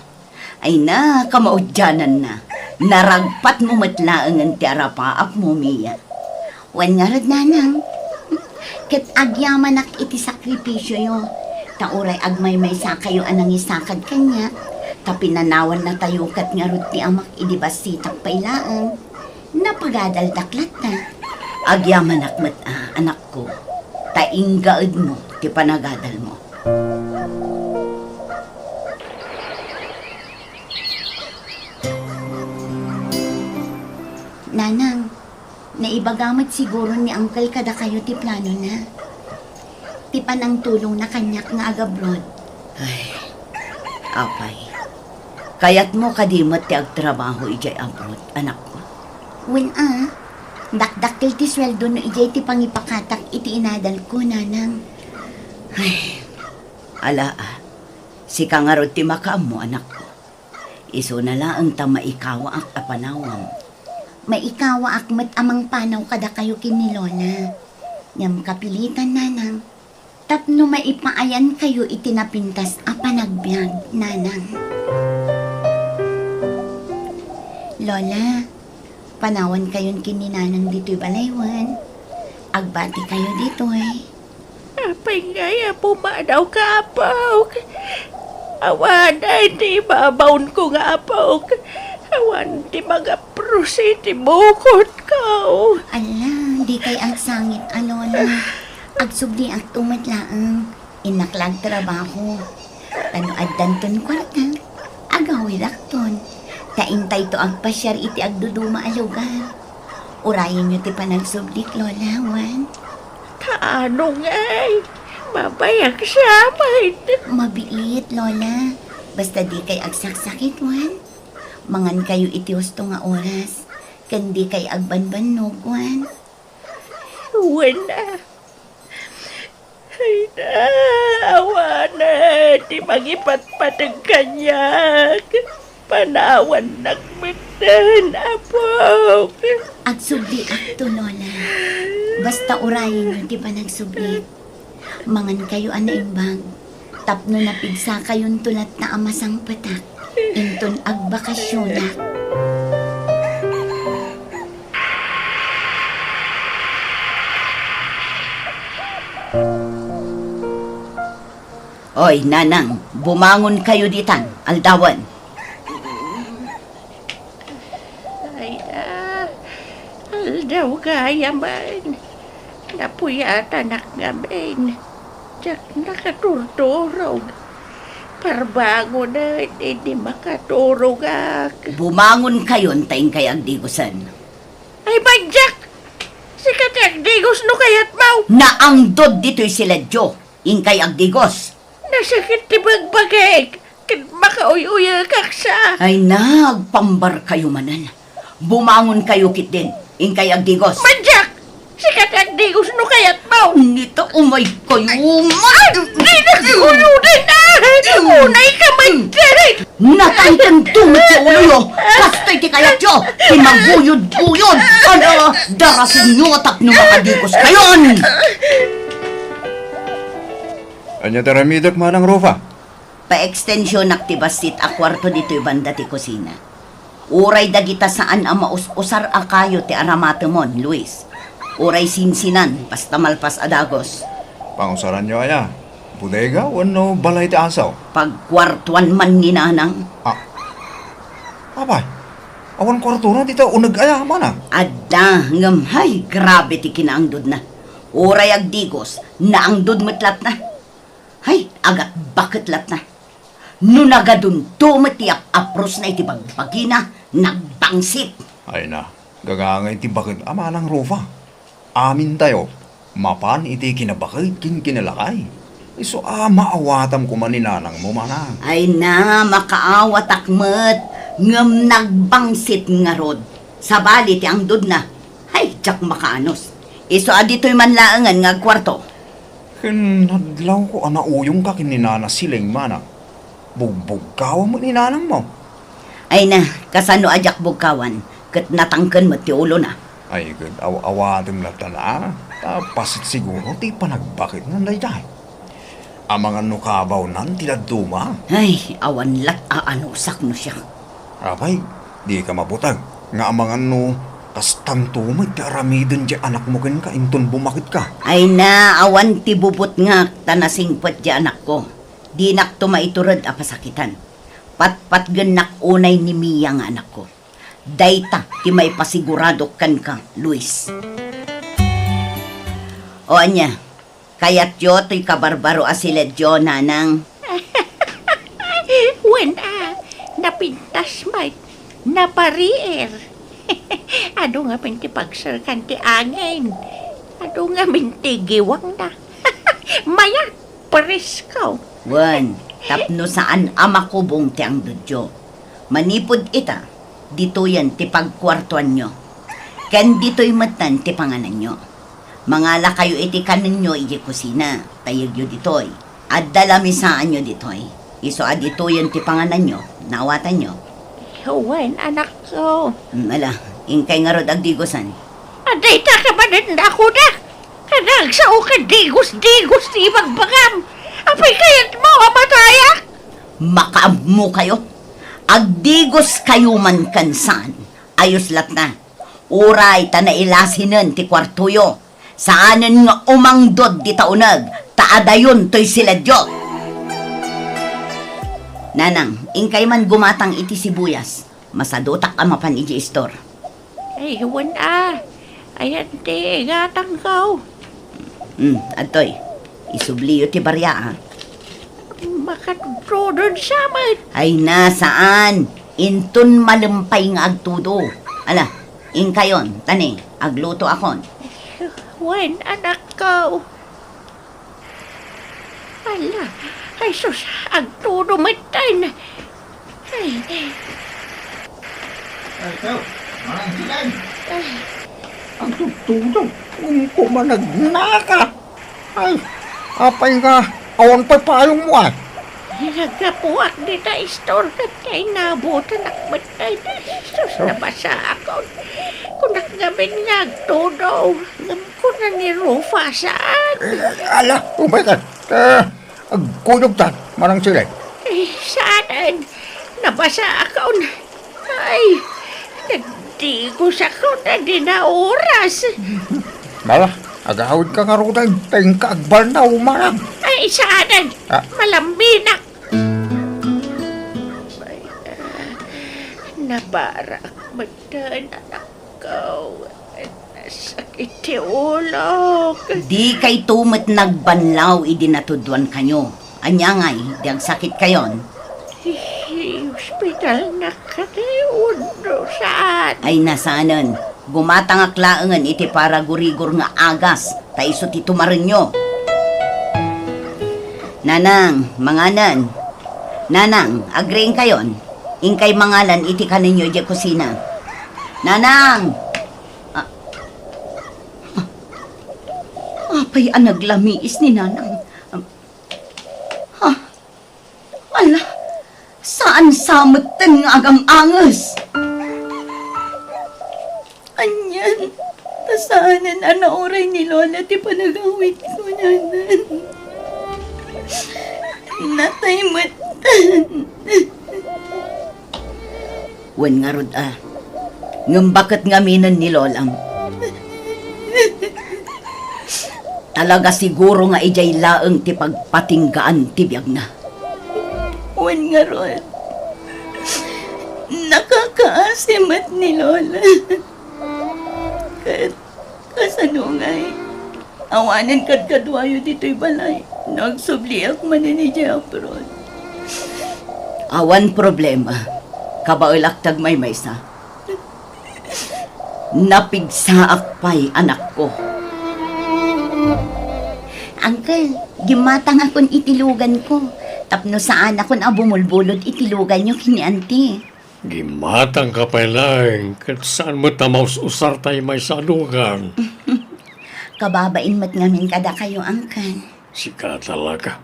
Ay na, kamaudyanan na. Naragpat mo matlaangan ti arapaap mo, Mia. Wan nga rod, Nanang. Ket agyaman ak iti sakripisyo yo. Tauray agmay-may sakayo anang isakad kanya. Tapinanawan na tayo kat nga rod ti amak idibasitak pailaan. Napagadaldaklat na. Agyaman akmat anak ko. Tainggaad mo, ti panagadal mo. Naibagamit siguro ni Uncle kada kayo ti plano na. Ti panang tulong na kanyak nga agabroad. Ay, apay. Kayat mo kadimot ti agtrabaho ijay abroad, anak ko. Dakdakil ti sweldo no ijay ti pangipakatak iti inadal ko, nanang. Ay, ala si kangarod ti makaam mo, anak ko. Iso na lang ta maikawa ak apanawam. Maikawa akmat amang panaw kada kayo kini Lola. Nyam kapilitan, nanang. Tapno maipaayan kayo itinapintas a panagbiag, nanang. Lola, panawan kayon kini nanang dito'y balaywan. Agbati kayo dito'y. Apay ngaya pumadaw ka, apaw. Awan ay di babaon ko nga, apaw. Awan di mga prusi, di bukod ka. Ala, di kay ang sangit, Lola. Agsubli at tumatlaang. Inaklag trabaho. Tano addanton kwarta. Agawid akton. Taintay to agpasyar iti agduduma a lugar. Urayin nyo ti panagsublik, Lola, wan. Kaano nga'y? Mabayag siya, mait. Mabiit, Lola. Basta di kay agsaksakit, wan. Mangan kayo iti husto nga oras. Kandi kay agbanbanog, wan. Wala. Ay na, awa na. Di magipatpatag kanyak. Panawan nagmitan, apaw. Agsubli akto, Lola. Basta urayin nyo ti panagsublik. Mangan kayo anaimbag. Tapno na pigsa kayon tulat na amasang patak. Inton agbakasyonak. Oy, nanang, bumangon kayo ditan, aldawan. Ay na, aldaw kaya man. Napuyata nakgamin. Diyak nakaturturog. Parbango na, hindi makaturog ak. Bumangon kayo, taing kay agdigusan. Ay ba, Jack? Si kakagdigos no kayat mau. Naangdod dito'y sila Jo, inkay agdigos. Nasakit ti bagbagay. Kin makauy-uya kaksa. Ay nagpambar kayo manan. Bumangon kayo kit din, inkay agdigos. Manjak! Si kakagdigos no kayat mau. Nito umay kayo. Di nagkulunan na! Unay ka magdarit! Natangkan tumit sa ulo yo. Kastoy ti kayat yo. Timaguyod-uyod. Ano, darasin nyo at nung makadikos kayon. Anya taramidak manang Rofa? Pa-extensyon naktibasit a kwarto dito'y banda ti kusina. Uray dagita saan ang maus-usar a kayo ti aramatemon, Luis. Uray sinsinan, basta malpas adagos. Pangusaran nyo aya. Bodega o no balay ti asaw? Pagkwartuan man ni nanang, Abay, awan kwarto na dito unag aya mana. adda ngamhay, grabe ti kinaangdod na. Uray agdigos, naangdod metlat na. Hay, agat bakit lat na. Nunagadun tumatiyak apros na iti bagbagina, nagbangsit. Ay na, gagangay ti bakit amanang Rofa. Amin tayo, mapan iti kinabakit kinalakay. Iso maawatam ko man ni nanang mo manang. Ay na, makaawat akmet, ngam nagbangsit nga rod. Sabali ti angdod na. Hay, jak makaanos. Iso adito'y manlaangan nga kwarto. Kinadlaw ko anauyong ka kininana siling manang. Bugbog kawa mo ni nanang mo. Ay na, kasano ajak bugkawan, kat natangken mo ti ulo na. Ay, good. Awatim lang tala. Pasit siguro, ti panagbakit ng dayday. Ang mga nukabaw nan, tinaduma. Ay, awan lat aanusak no siya. Abay, di ka mabutag. Nga ang mga kastang tumag, ti aramidin di anak mo kin ka, inton bumakit ka. Ay na, awan ti bubot nga, tanasingpet di anak ko. Di nak tumaiturad a pasakitan. Pat genak unay ni Mia nga anak ko. Dayta, ti may pasigurado kan ka, Luis. O anya, kayat yo to'y kabarbaro asilet yo, nanang. Wala, napintas mait, naparier. Ado nga pintipagsarkan ti angin. Ado nga mintigiwang na. Maya, pares ka. Wan, tapno saan amakubong ti ang dudyo. Manipod ita, dito yan ti pagkwartuan nyo. Ken dito'y matan ti panganan nyo. Mangala kayo iti kanan nyo iti kusina, tayag nyo dito'y. At dalamisaan nyo dito'y. Iso dito yan ti panganan nyo, naawatan nyo. Wan, anak ko. Ala, ingkay nga rod agdigosan. Aday ta ka ba na ako na? Kanag sao ka digos-digos ti magbangam. Apay kayat mo, amataya? Makaabmo kayo. Agdigos kayo man kansan. Ayos lat na. Uray ta na ilasinan ti kwartuyo. Saanan nga umangdod di taunag. Taadayon to'y sila Diyot. Nanang, ingkay man gumatang iti sibuyas. Masadotak amapan iti store. Ay, wan Ayan ti, gatang ka. Atoy. Isubliyo ti barya ha. Makatrodon sa amin. Ay nasaan? Intun malumpay nga agtudo. Ala, ingkayon, tani, agluto akon. Wan, anak ko. Ala, ay sus, agtudo matay na. Ay, Ang tutulog, kung kumanagnaka. Ay, apay nga, awan pa payong mo ay. nagapuak di na istor ka kay nabutan akmatay na. Sus, nabasa ako. Kung nakagamin nga agtudo, ngam ko na ni Rufa saan. Ala, umaykan. Agkunog tan, manang sila. Saan? Nabasa ako na. Ay, nagdigos ako na di na oras. Mala, agawid ka nga rin, tayong kaagbal na umarang. Ay, saan? Ah. Malambinak. Nabarak madan anak ko. Nasakit ti ulo. Di kay tumet nagbanlaw idinatudwan kanyo. Anya ngay, di ang sakit kayon. Hospital na katiun saan? Ay nasanan, gumatang aklaangan iti para gurigor nga agas, taiso ti tumarin nyo. Nanang, manganan. Nanang, agreeing kayon. Ingkay mangalan iti kaninyo di kusina. Nanang! Apay anaglamiis ni Nanang. Ala, saan samutan nga agang angas? Anyan, tasanan na oray ni Lola ti panagawit ko nanan. Natay matan. Wen nga rod ngam bakit nga minan ni Lolam. Talaga siguro nga ijay laeng ti pagpatinggaan ti biyag na. Wan nga ron. Nakakaasimat ni Lola. Kasanungay. Awanan kad kadwayo dito'y balay. Nagsubliak man ni Japron. Awan problema. Kabaulak tag may maysa. Napigsaak pa'y anak ko. Uncle, gimatang akong itilugan ko. Tapno saan akong abumulbulod itilugan nyo kini Auntie. Gimatang ka pa lang. Kat saan mo tamaws usar tayo may salugan? Kababain mat ngamin kada kayo, Uncle. Sika talaga.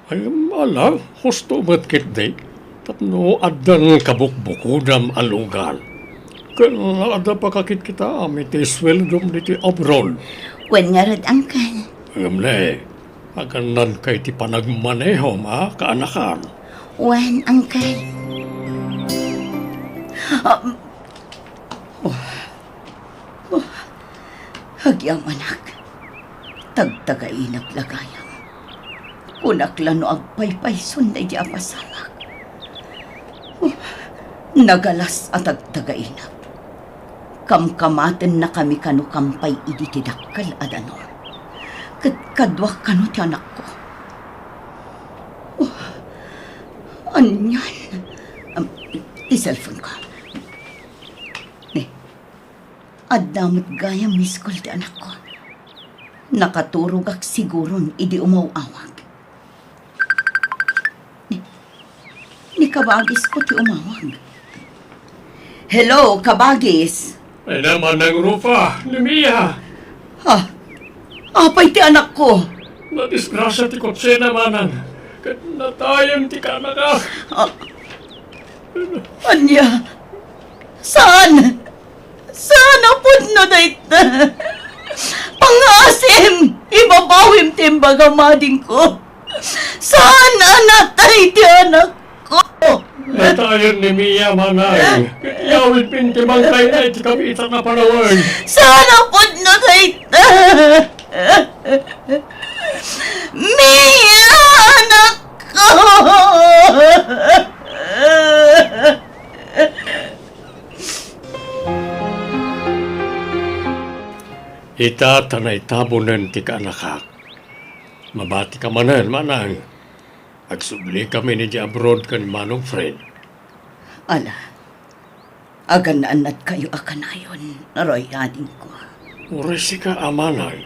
Ay, alam, husto mat kitday. Tapno adan kabukbukudam alugan. Kaya ada pa kakit kita amit isweldom diti abroad. Wan nga rod, Uncle. Ngamle, aganan kay ti panagmaneho kaanakan. Wan, Uncle. Hagyam anak. Tagtagainag lagayam. Kunaklano agpaypay sunday di apasalak. Nagalas at agtagainag. Kamkamaten na kami kanu kampay iditidakkel adano. Kadwa kanu ti anak ko. Anyan. Ti cellphone ko. Adamot gaya miskol ti anak ko. Nakaturog ak siguron idi umawawag. Ni kabagis ko ti umawag. Hello, kabagis. Ay naman ng rupa, lumiya. Ha? Apay ti anak ko. Nadisgrasya ti kotse namanan. Kat natayang ti kanaka. Anya? Saan? Saan apod na dayta? Pangasim! Ibabawim timbaga-mading ko. Saan anatay ti anak ko? Natayan ni Mia manay. Yawit pinti mangkay na iti kapitan na panawag. Saan apod na dayta? Mia, anak ko! Ita tanay tabunan ti kaanakak. Mabati ka manan, manang. Agsubli kami ni di abroad kan manong friend. Ala, aganaan kayo akanayon, naroy ading ko. Uresi ka amanay.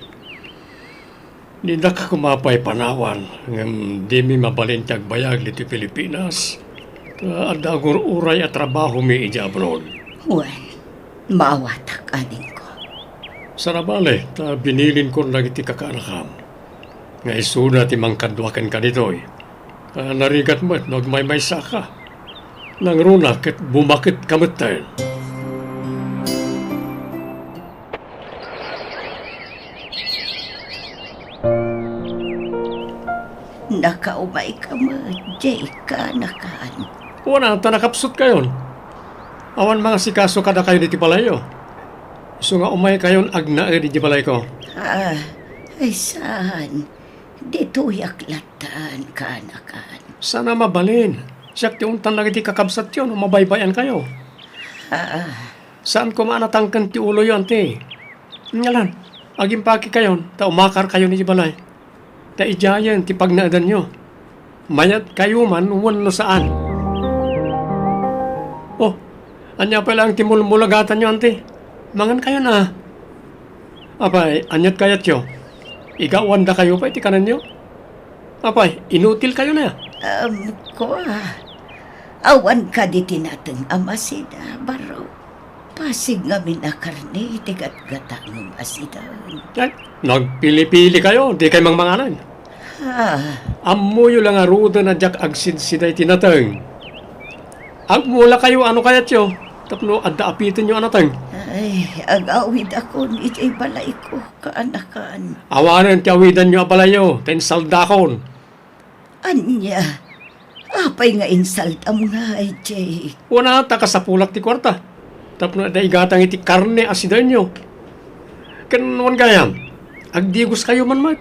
Di na ka kumapay panawan ngam di mi mabalintag bayag dito Pilipinas. Adagur uray at trabaho mi ija abroad. Well, maawatak ading ko. Sarabale, ta binilin ko lagi ti kakaanakam. Nga isuna ti mangkadwakan ka ditoy. Narigat mo't nagmaymay saka. Nang runa ket bumakit kamot tayo. Nakaumay ka mo, Jay ka nakaan. Wala, tanakapsot kayon. Awan mga sikaso kada kayo diti palayo. So nga umay kayon agnamnam-ay di balay ko. Ay saan? Dito yaklatan ka nakaan. Sana mabalin. Siyak ti untan lagi di kakabsat yun, mabaybayan kayo. Saan ko maanatangkan ti ulo yun, ti? Ngalan, aging paki kayon, ta umakar kayo ni balay. Ta ijayan ti pagnaadan nyo. Mayat kayo man, no saan. Oh, anya pa lang ti mulmulagatan nyo, ante. Mangan kayo na. Apay, anyat kayat yo. Igawan da kayo pa iti kanan nyo. Apay, inutil kayo na. Ko awan ka di tinateng amasida, baro. Pasig nga minakarni, tigat-gata ng asidan. Yan, nagpili-pili kayo, di kayo mangmanganan. Amuyo lang aruda na jak agsid-siday tinateng. Agmula kayo, ano kayat yo? Tapno, adda apitin nyo anateng. Ay, agawid ako ni Jay balay ko, kaanakan. Awanan ti awidan nyo apalayo, ten saldakon. Anya, apay nga insult am nga ay Jay. Wana ta kasapulak ti kwarta. Tapno da igatang iti karne asidan nyo. Kanuan gayam, agdigos kayo man mat.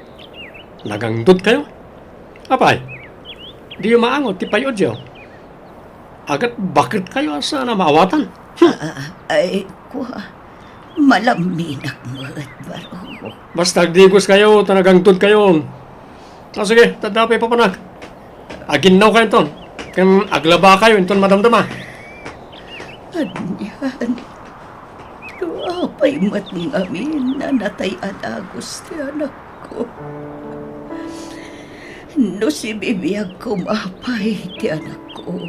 Nagangdod kayo. Apay, di yung maangot ti payod yo. Agat bakit kayo asa na maawatan? Ay, malaminak mo at baro. Basta agdigos kayo, tanagangdod kayo. Sige, tadapay pa panag. Aginaw kayo ton. Kan aglaba kayo, inton madamdama. Anyan, apay matang amin na natay adagos ti anak ko. No si bibiyag kumapay ti anak ko.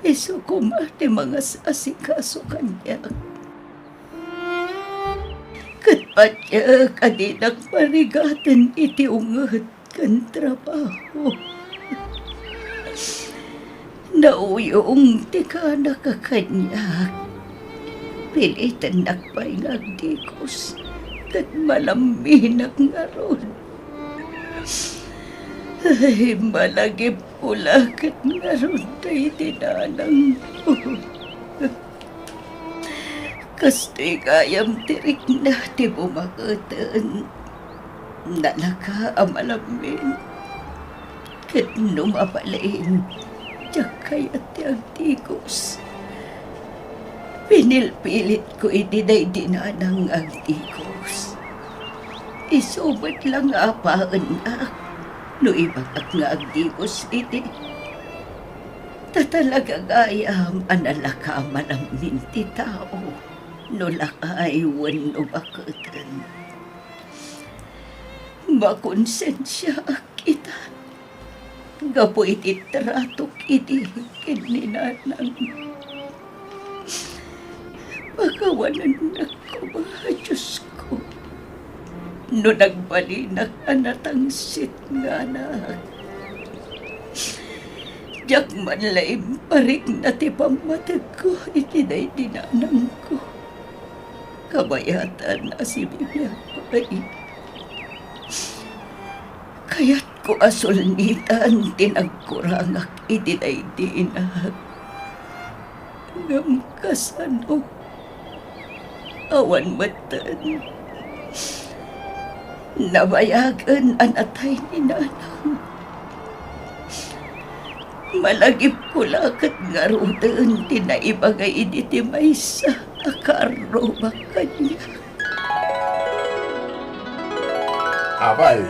Iso kumati mga asikaso kanya. Katpatya kadinak marigatan iti ungat kan trabaho. Nauyong ti ka nakakanyak. Pilitan nakpay ngagdikos. Kat malaminak nga ron. Ay, malagip pula kat nga ron tayo tinanang ko. Kasto'y kayam tirik na ti bumakatan. Nalaka amalamin. Kat numapalain. Diyak kaya ti agtikos. Pinilpilit ko itiday dinanang agtikos. Isubat lang apaan ak. No ibang at nga agtikos iti. Tatalaga gayam analaka malamin ti tao. Nulakay wano bakatan. Makonsensya kita. Gapo iti trato kiti kininanang. Pagawanan ako ba, Diyos ko. No nagbalinak anatang sit nga na. Diyak man laim parik na ti pamatag ko, itinay dinanang ko. Kabayatan na si Bibiyay. Kaya't ko asulnitan, tinagkurangak, itinay dinag. Ngam kasano, awan matan. Nabayagan anatay ni nanang. Malagip ko lakat nga rudan, tinaibagay iti maysa, akarro ba kanya. Abay,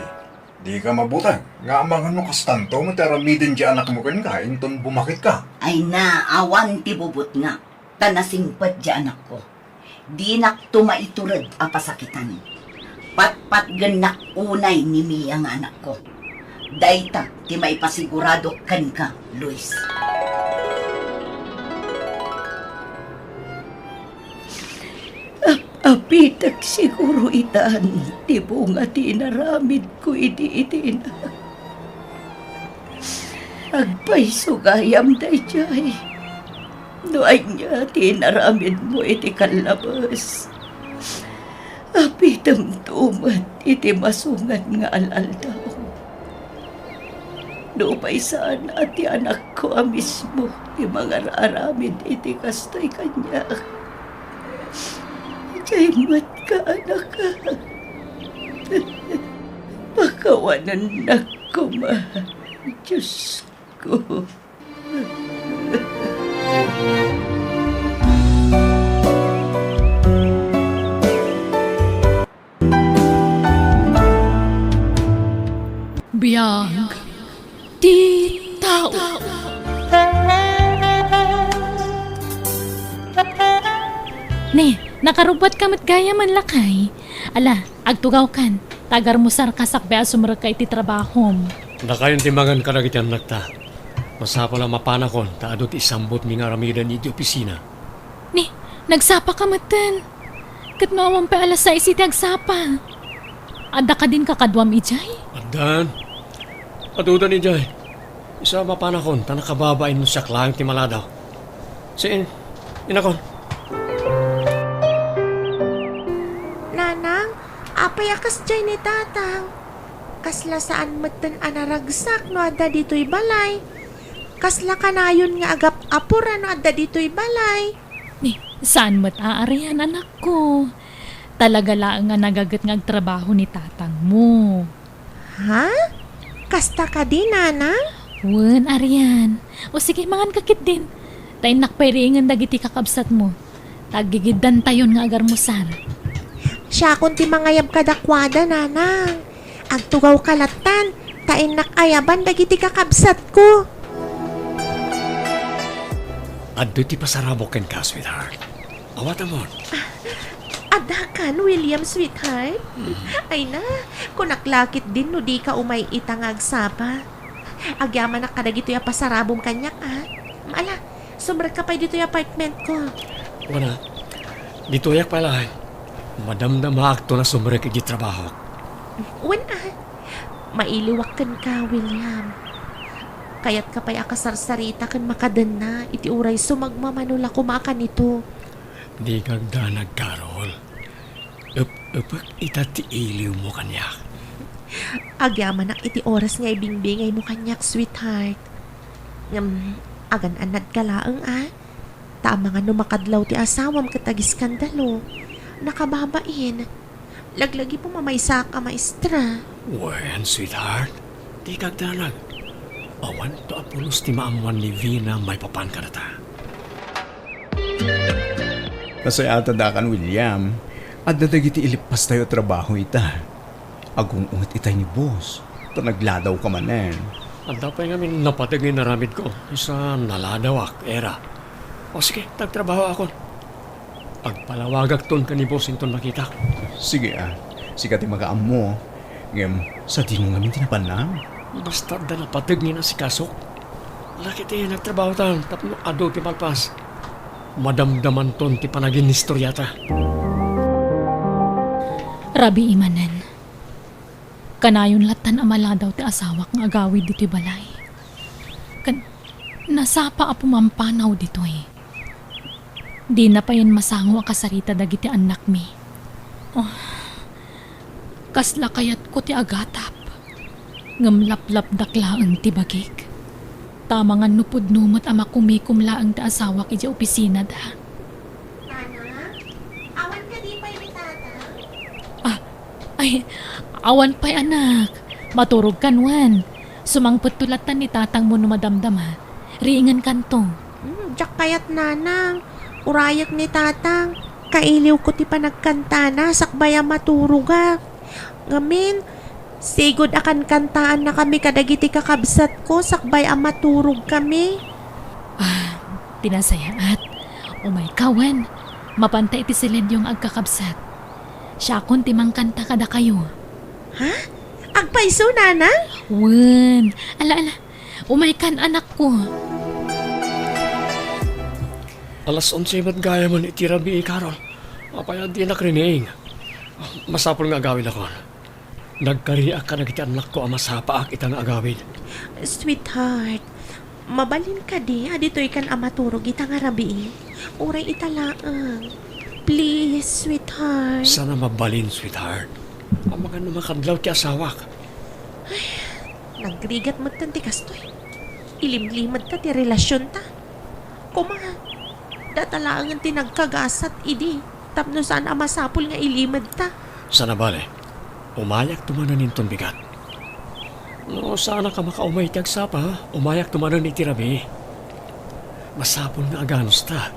di ka mabutang. Nga amang ano kastanto, mataramidin di anak mo kan ka, inton bumakit ka. Ay na, awan ti bubut nga. Tanasingpat di anak ko. Di nak tumaiturad a pasakitan. Patpat ganak unay ni Mia nga anak ko. Dayta, ti may pasigurado kan ka, Luis. Apitak siguro itan, ti bunga ti naramid ko iti na. Agpay sugayam day jay. Doay niya ti naramid mo iti kalabas. Apitam tumat iti masungan nga alaldaw. Dupay saan at ti anak ko mismo ti mga raramid iti kastoy kanya. Jay mat ka anak ka. Pakawanan na ko ma. Diyos ko. Biyag ti tao. Ne, nakarubat ka gaya man lakay. Ala, agtugaw kan. Tagar mo sar kasak bea sumrag ka iti trabahom. Nakayon timangan ka na kityan nagta. Masapa lang mapanakon, taadot isambot mi nga ramidan iti opisina. Ni, nagsapa ka matan. Kat maawang pa alas 6 iti agsapa. Ada ka din kakadwam ijay? Adan. Atudan ni Jay. Isa mapanakon, tanakababain mo siya klang timaladaw. Siin, inakon. Nanang, apay akas dyan ni tatang. Kasla saan matan anaragsak no adda dito'y balay. Kasla kanayon nga agap apura no adda dito'y balay. Ni, saan mo't aarihan anak ko? Talaga lang nga nagagat ng trabaho ni tatang mo. Ha? Kasta ka din, nanang? Wen, Arian. O sige, mangan kakit din. Tayo nakpairingan dagiti kakabsat mo. Tagigidan tayon nga agar mo sar. Siya kung ti mangayab kadakwada, nanang. Agtugaw kalatan, tain nakayaban dagiti kakabsat ko. Addo ti pasarabok ken ka, sweetheart. Awat amon. Ada kan, William, sweetheart? Ay na, kunaklakit din no di ka umay itangag sapa. Agyaman na kadagito yung pasarabong kanyak, ah. Maala, sumrag ka pa dito yung apartment ko. Wala. Dito yak pala. Madamdam akto na sumrek iti trabaho. Wala. Mailiwakan ka, William. Kaya't kapay akasarsarita kan makadan na, iti uray sumagmamanula kumakan ito. Di kagda nagkarol. Upak itati iliw mo kanyak. Agyaman na iti oras nga ibingbingay mo kanyak, sweetheart. Agan anad ka laang, ah. Tama nga numakadlaw ti asawam katagis skandalo. Nakababain. Laglagi po mamaysa ka, maestra. Wen, sweetheart. Di kagda nag. Awan to apulos ti maamuan ni Vina may papan ka na ta. Kasayata dakan, William. At dadagiti ilipas tayo trabaho ita. Agong ungat itay ni boss. Ito nagladaw ka manen. Ang dapay ngamin napatagay na ramid ko. Isa naladawak, era. O sige, tagtrabaho ako. Pagpalawagak ton ka ni bossing ton makita. Sige sikat yung mag-aamo. Ngem, sa di mo ngamin tinapanang. Basta da napatig ni na si Kasok. Laki tayo nagtrabaho tayo, tapno ado ti malpas. Madamdaman ton ti panagin historyata. Rabi imanen. Kanayon latan amala daw ti asawak nga agawid dito'y balay. Nasapa a pumampanaw dito'y. Di na pa yan masango a kasarita dagiti anak mi. Oh, kasla kayat ko ti agatap. Ngamlap-lap daklaan ti bagik. Tama nga nupod numot ama kumikumlaang ti asawak iti opisina da. Awan ka di pa yung tata? Ay, awan pa'y anak. Maturog kanwan. Sumangpot tulatan ni tatang mo no madamdama. Riingan kanto. Diyak kayat nanang. Urayak ni tatang. Kailiw ko ti pa nagkantana. Sakbaya maturuga. Ngamin, sigod akan kantaan na kami kadagiti kakabsat ko. Sakbay ang maturog kami. Tinasayaat. Umay kawan. Mapantay iti silid yung agkakabsat. Siya akong timang kanta kada kayo. Ha? Agpaiso nanang? Wen. Ala. Umay kan anak ko. Alas 11 ba't gaya man itirabi Karol? Apaya di nakrining. Masapol nga agawin ako. Nagkariak ka na kita anak ko ang masapaak itang agawin. Sweetheart, mabalin ka di. Dito ikan amaturog itang arabi. Uray italaang. Please, sweetheart. Sana mabalin, sweetheart. Ang mga namakadlaw ti asawak. Nagrigat mo tanti kastoy. Ilimlimad ta ti relasyon ta. Kuma, datalaangan ti nagkagasat idi. Tapno saan amasapol nga ilimad ta. Sana bale, umayak tumanan inton bigat. No, sana ka makaumay ti agsapa, umayak tumanan itirabi. Masapol nga aganos ta.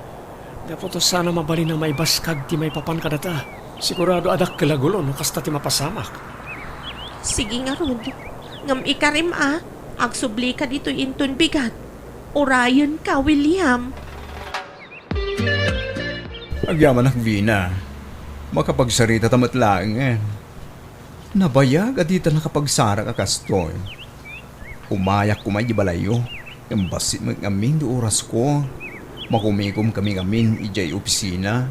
Dapat sana mabalin na may baskag ti may papan kadata. Sigurado adak kalagulo no kasta ti mapasamak. Sige nga Rod. Ngam ikarim agsubli ka dito inton bigat. Orayon ka, William. Agyaman ak Vina. Makapagsarita tamat laing Nabayag at dito nakapagsara ka kastoy. Umayak kumay di balayo. Yung basit mag-amin do oras ko. Makumikom kami ijay opisina.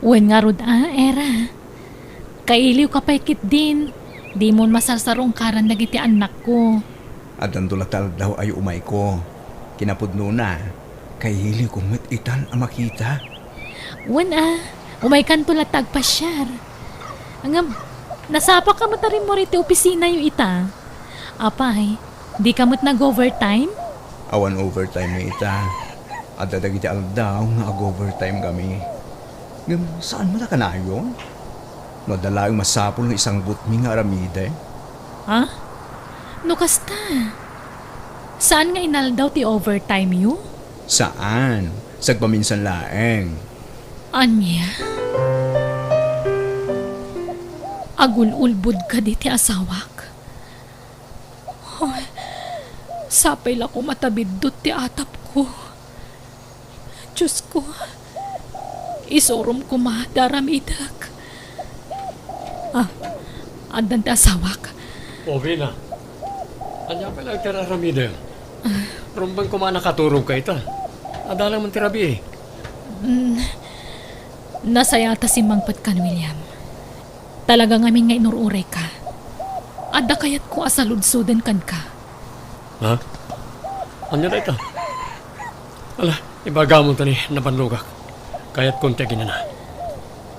Wen nga rod era. Kailiw ka paikit din. Di mo masarsarong karan dagiti anak ko. At ang dulatal daw ay umay ko. Kinapudno na. Kay hili kong matitan ang makita. Wen umay kan tulatag pasyar. Angam, nasapa ka matarin mo rito opisina yung ita. Apay, di ka mo't nag-overtime? Awan overtime na ita. At dadagiti aldaw nga ag-overtime kami. Ngam, saan mo na kanayon? Nadala yung masapol ng isang butmi nga aramide. Ha? No kasta. Saan nga inaldaw ti overtime yu? Saan? Sagpaminsan laeng. Anya? Agul-ulbud ka di ti asawak. Hoy, sapay la ko matabidot ti atap ko. Diyos ko, isurom ko madaramidak. Andan ti asawak. O Vina, anya pa lang tiraramide. Rumbang kuma nakaturog ka ita. Adalang man tirabi Nasayata si Mangpat kan, William. Talaga ngamin nga inururay ka. Ada kayat ko asaludsudan kan ka. Ha? Anya na ita? Ala, ibagamon ta ni nabanlugak. Kaya't konti na.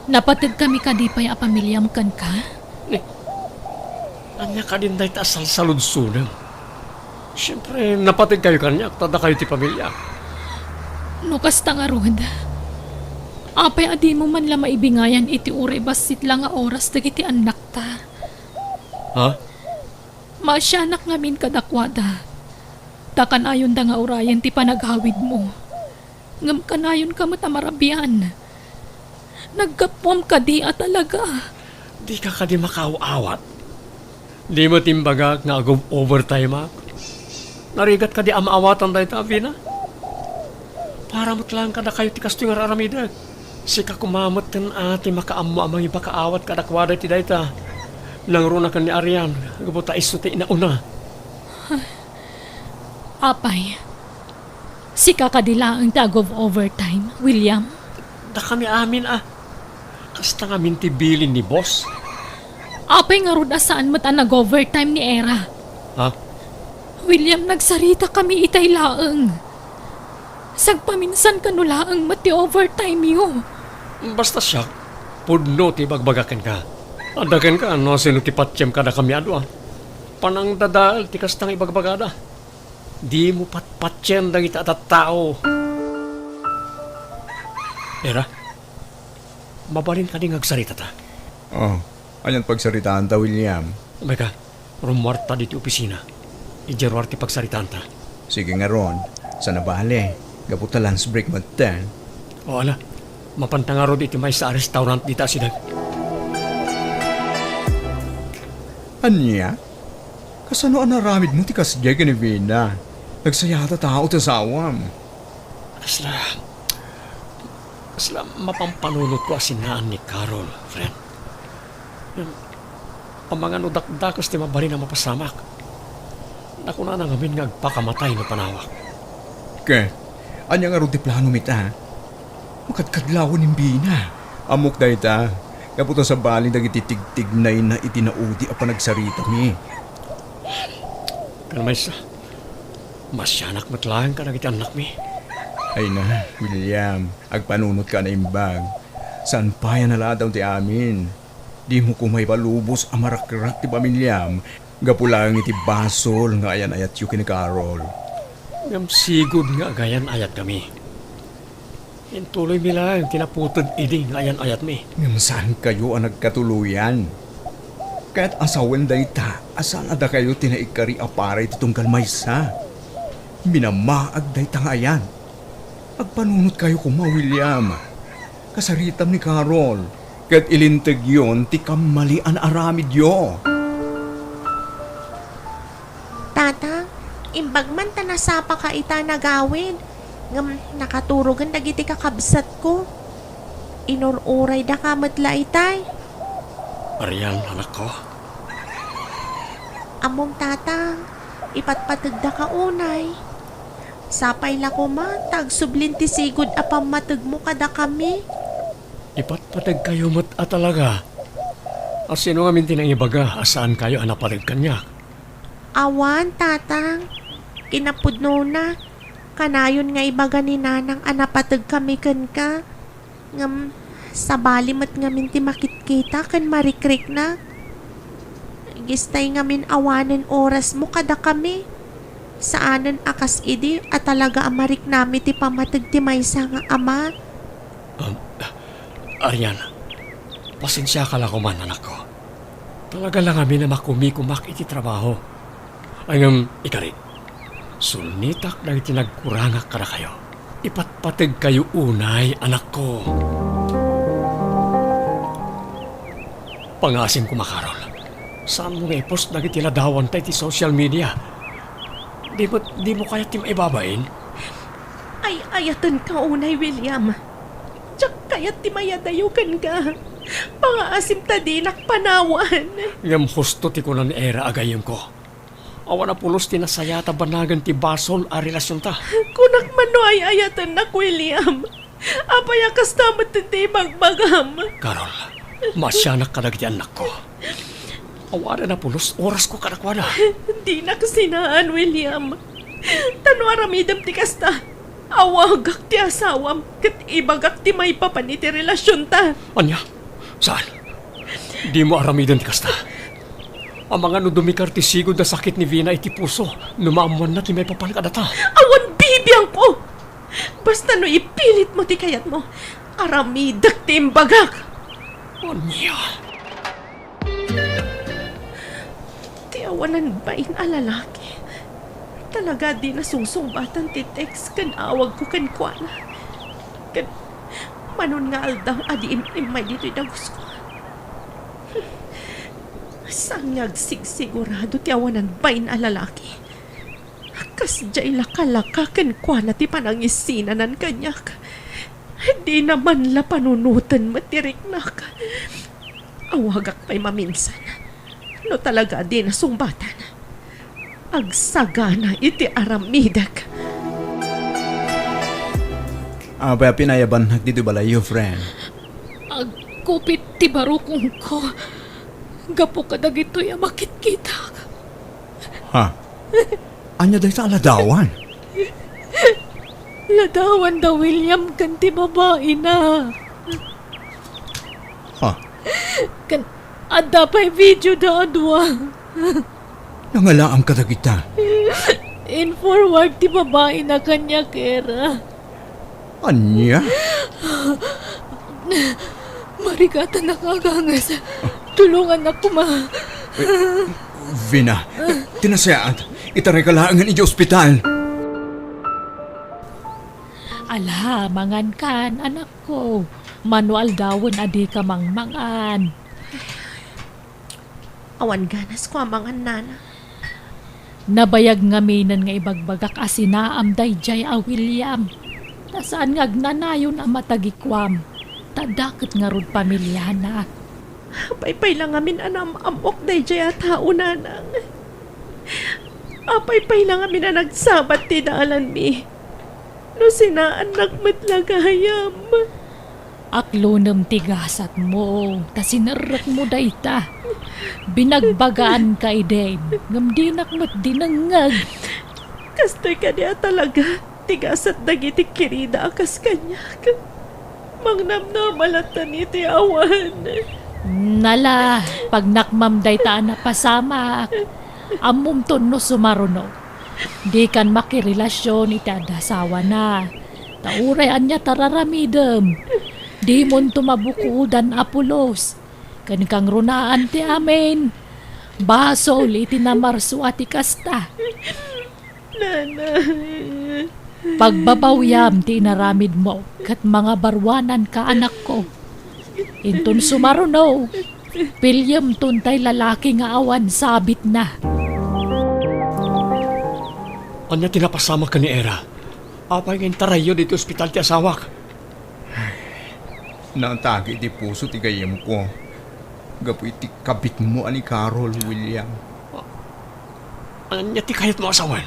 Napatid kami ka di pa ya pamilyam kan ka? Anya ka din dahi ta asal saludsudan. Siyempre, napatid kayo kanya, tada kayo ti pamilya. Nukas ta nga rod. Apay adi mo man la maibingayan iti uray basit lang nga oras dagiti anak ta. Ha? Masyanak ngamin kadakwada. Takan ayon da nga urayan ti panaghawid mo. Ngam kanayon ka matamarabian. Nagkapwam ka di talaga. Di ka di makaawat. Di mo timbaga nga overtime ak. Narigat ka di amaawatan dahi ta, Vina. Para mo't lang kada kayo ti kasto yung raramida. Sika kumamot kan ati makaammo amang iba kaawat kadakwada ti dayta. Nangruna kan ni Arian, gabuta iso ti inauna. Apay, si kakadila ang tag of overtime, William. Da kami amin Kasta nga mintibilin ni boss. Apay nga ron asaan mata nag-overtime ni Era. Ha? William, nagsarita kami itay laeng. Sagpaminsan kanulaang mati overtime yo. Basta siya, pudno ti bagbagakan ka. Adakan ka, no, sino ti patyem kada kami Panang dadal, ti kastang ibagbagada. Di mo patpatyem dagiti atat tao. Era, mabalin ka din agsarita ta. Oh, anyan pagsaritaan ta, William. Meka, rumwarta diti opisina. Ijerwar ti pagsaritaan ta. Sige nga ron, sa nabali. Gaputa lunch break magtan. O ala, mapantangaro diti may sa restaurant dita sidag. Anya? Kasano ang naramid mo ti kasjay ka ni Vina? Nagsayata tao ta sawam. Asla mapampanunod ko asinaan ni Carol, friend. Ang mga nudakdakos ti mabali na mapasamak. Naku na ngamin nga agpakamatay na panawak. Ke, anya nga ron ti plano mita? Makadkadlawon ng Bina. Amok dahi ta. Kaputa sa baling dagiti tigtignay na itinaudi a panagsarita mi. Pero may masyanak matlahan ka nagiti anak mi. Ay na, William, agpanunot ka na imbag. Saan pa yan naladaw ti amin? Di mo kumay palubos amarakrak ti pamilyam. Gapulang iti basol nga ayan ayat yu kini Carol. Ngam sigod nga agayan ayat kami. Intuloy mi lang, tinaputod iding ayan ayat mi. Ngam saan kayo ang nagkatuluyan? Kahit asawan day ta, asaan ada kayo tinaikari aparay titunggal maysa? Minamaag day ta nga ayan. Agpanunot kayo kuma, William. Kasaritam ni Carol. Kahit ilintag yon, ti kamalian aramid yo. Tata, imbag man ta nasapa ka ita nagawin. Ngam nakaturogan dagiti kakabsat ko. Inururay da ka matla itay. Arian, anak ko. Among tata, ipatpatag da ka unay. Sapay la ko ma, tagsublinti sigod apang matag mo kada kami. Ipatpatag kayo mat talaga. Sino nga minti nang ibaga, asaan kayo anapatag kanya? Awan, tatang. Kinapudno na. Kanayon nga ibaga ni nanang anapatag kami kan ka. Ngam, sa balimat nga minti makitkita kan marikrik na. Gistay nga min awanan oras mo kada kami. Saanan akas idi at talaga amarik nami ti pamatag ti maysa nga ama. Arian, pasensya ka lang kuman, anak ko. Talaga lang kami na makumikumak iti trabaho. Ayang ikari, sunitak na iti nagkurangak ka na kayo. Ipatpatag kayo unay, anak ko. Pangasim ko, Makarol. Saan mo nga i-post na iti ladawan tayo ti social media? Di mo kaya tim ibabain? Ay ayatan ka unay, William. Tsak kayat ti mayadayukan ka. Pangaasim ta dinak panawan. Ngam husto ti ko ni Era agayem ko. Awa na pulos ti nasayata banagan ti basol a relasyon ta. Kunak mano ay ayatan nak, William. Apaya kastamat ti bagbagam. Carol, masyanak ka nagti anak ko. Awa na pulos, oras ko kanakwada. Di na kasinaan, William. Tano aramidam ti kasta. Awagak ti asawam. Kat ibagak ti may papaniti relasyon ta. Anya? Saan? Di mo aramidan ti kasta. Ang mga nudumikar ti sigod na sakit ni Vina iti puso. Numaamuan na ti may papankadata. Awan bibiyang ko. Basta no ipilit mo ti kayat mo. Aramidak ti imbagak. Anya? Ti awanan baing alalaki. Talaga di nasusumbatan ti text kan awag ko kan kuana. Kan manon nga aldaw adi imay dito'y dagos ko. Sangag sigsigurado ti awanan bain alalaki. Kas jay laka-laka kan kuana ti panangisinan kanyak. Di naman la panunutan matirik na ka. Awagak pa'y maminsan. No talaga di na sumbatan. Agsagana iti aramidak. Apa pinayaban dito balayo, friend? Agkupit ti barukong ko. Gapo ka dagito'y amakit kita. Ha? Anya day sa aladawan? Ladawan daw William kanti babae na. Ha? Kan ada pa'y video da adwa. Nangalaang kadagita. In forward ti babae na kanya kera. Anya? Marigata nakagangas. Tulungan ako Vina, tinasayaan. Itaray ka lang ang ospital. Ala, mangan kan, anak ko. Manual dawon adi ka mangmangan. Awan ganas ko amangan nana. Nabayag nga minan nga ibagbagak asinaam dayjay a William. Tasaan nga agnanayon ang matagikwam. Tadakit nga rod pamilya na. Paypay lang amin amok day jaya tao nanang. Apaypay lang amin na nagsabat ti dalan mi. No sinaan nagmatlagayam. Aklonem tigasat mo, tasinarrak mo dayta. Binagbagaan ka iden, ngamdinak mat dinangag. Kastoy ka niya talaga. Tigasat dagiti kirida akas kanya. Mangnam-normalatan iti awan. Nala, pag nakmam dayta na pasamak, amum no sumaruno. Di kan makirelasyon iti adasawa na. Taurayan niya tararamidem. Di mon tumabukudan apulos. Kan kang runaan ti amin. Basol iti namarso ati kasta. Nanay. Pagbabawyam ti inaramid mo kat mga barwanan ka anak ko. Intun sumaruno. Pilyam tuntay lalaki nga awan sabit na. Anya tinapasama ka ni Era. Apay ngayon tarayo dito ospital ti asawak. Naantagi di puso ti gayem ko. Gapu iti kabit mo ani Carol, William. Anya ti kayat mo asawan.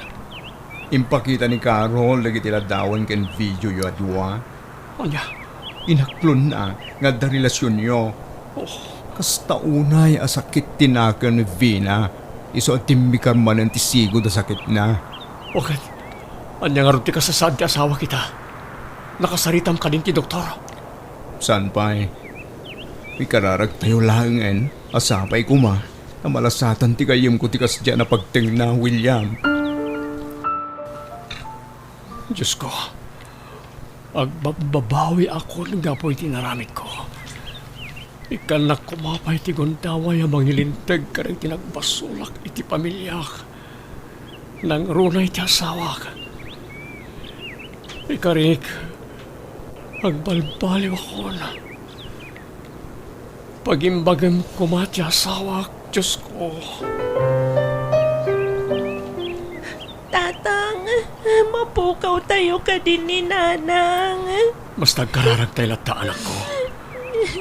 Impakita ni Carol lagi tila dawan ken video yo adwa. Anya, Inaklon na nga da relasyon yo. Kasta unay asakit tinakan ni Vina. Iso at timikar man ang tisigo da sakit na. wakit. Anya nga rin ti kasasad ti asawa kita. Nakasaritam ka din ti doktor. San pa'y? Ikararag tayo langan. Asapay kuma. Na malasatan ti kayem ko ti kasdya na pagting na, William. Diyos ko, agbabawi ako ng gapoy tinaramit ko. Ikanak kumapay ti gondaway ang mangilintag ka rin tinagbasulak iti pamilyak. Nang runay ti asawak. Ikarik, agbalbaliw ako na. Pagimbagam kumati asawak, Diyos ko. Tatang, mapukaw tayo ka din ni Nanang. Mas nagkararag tayo lata, anak ko.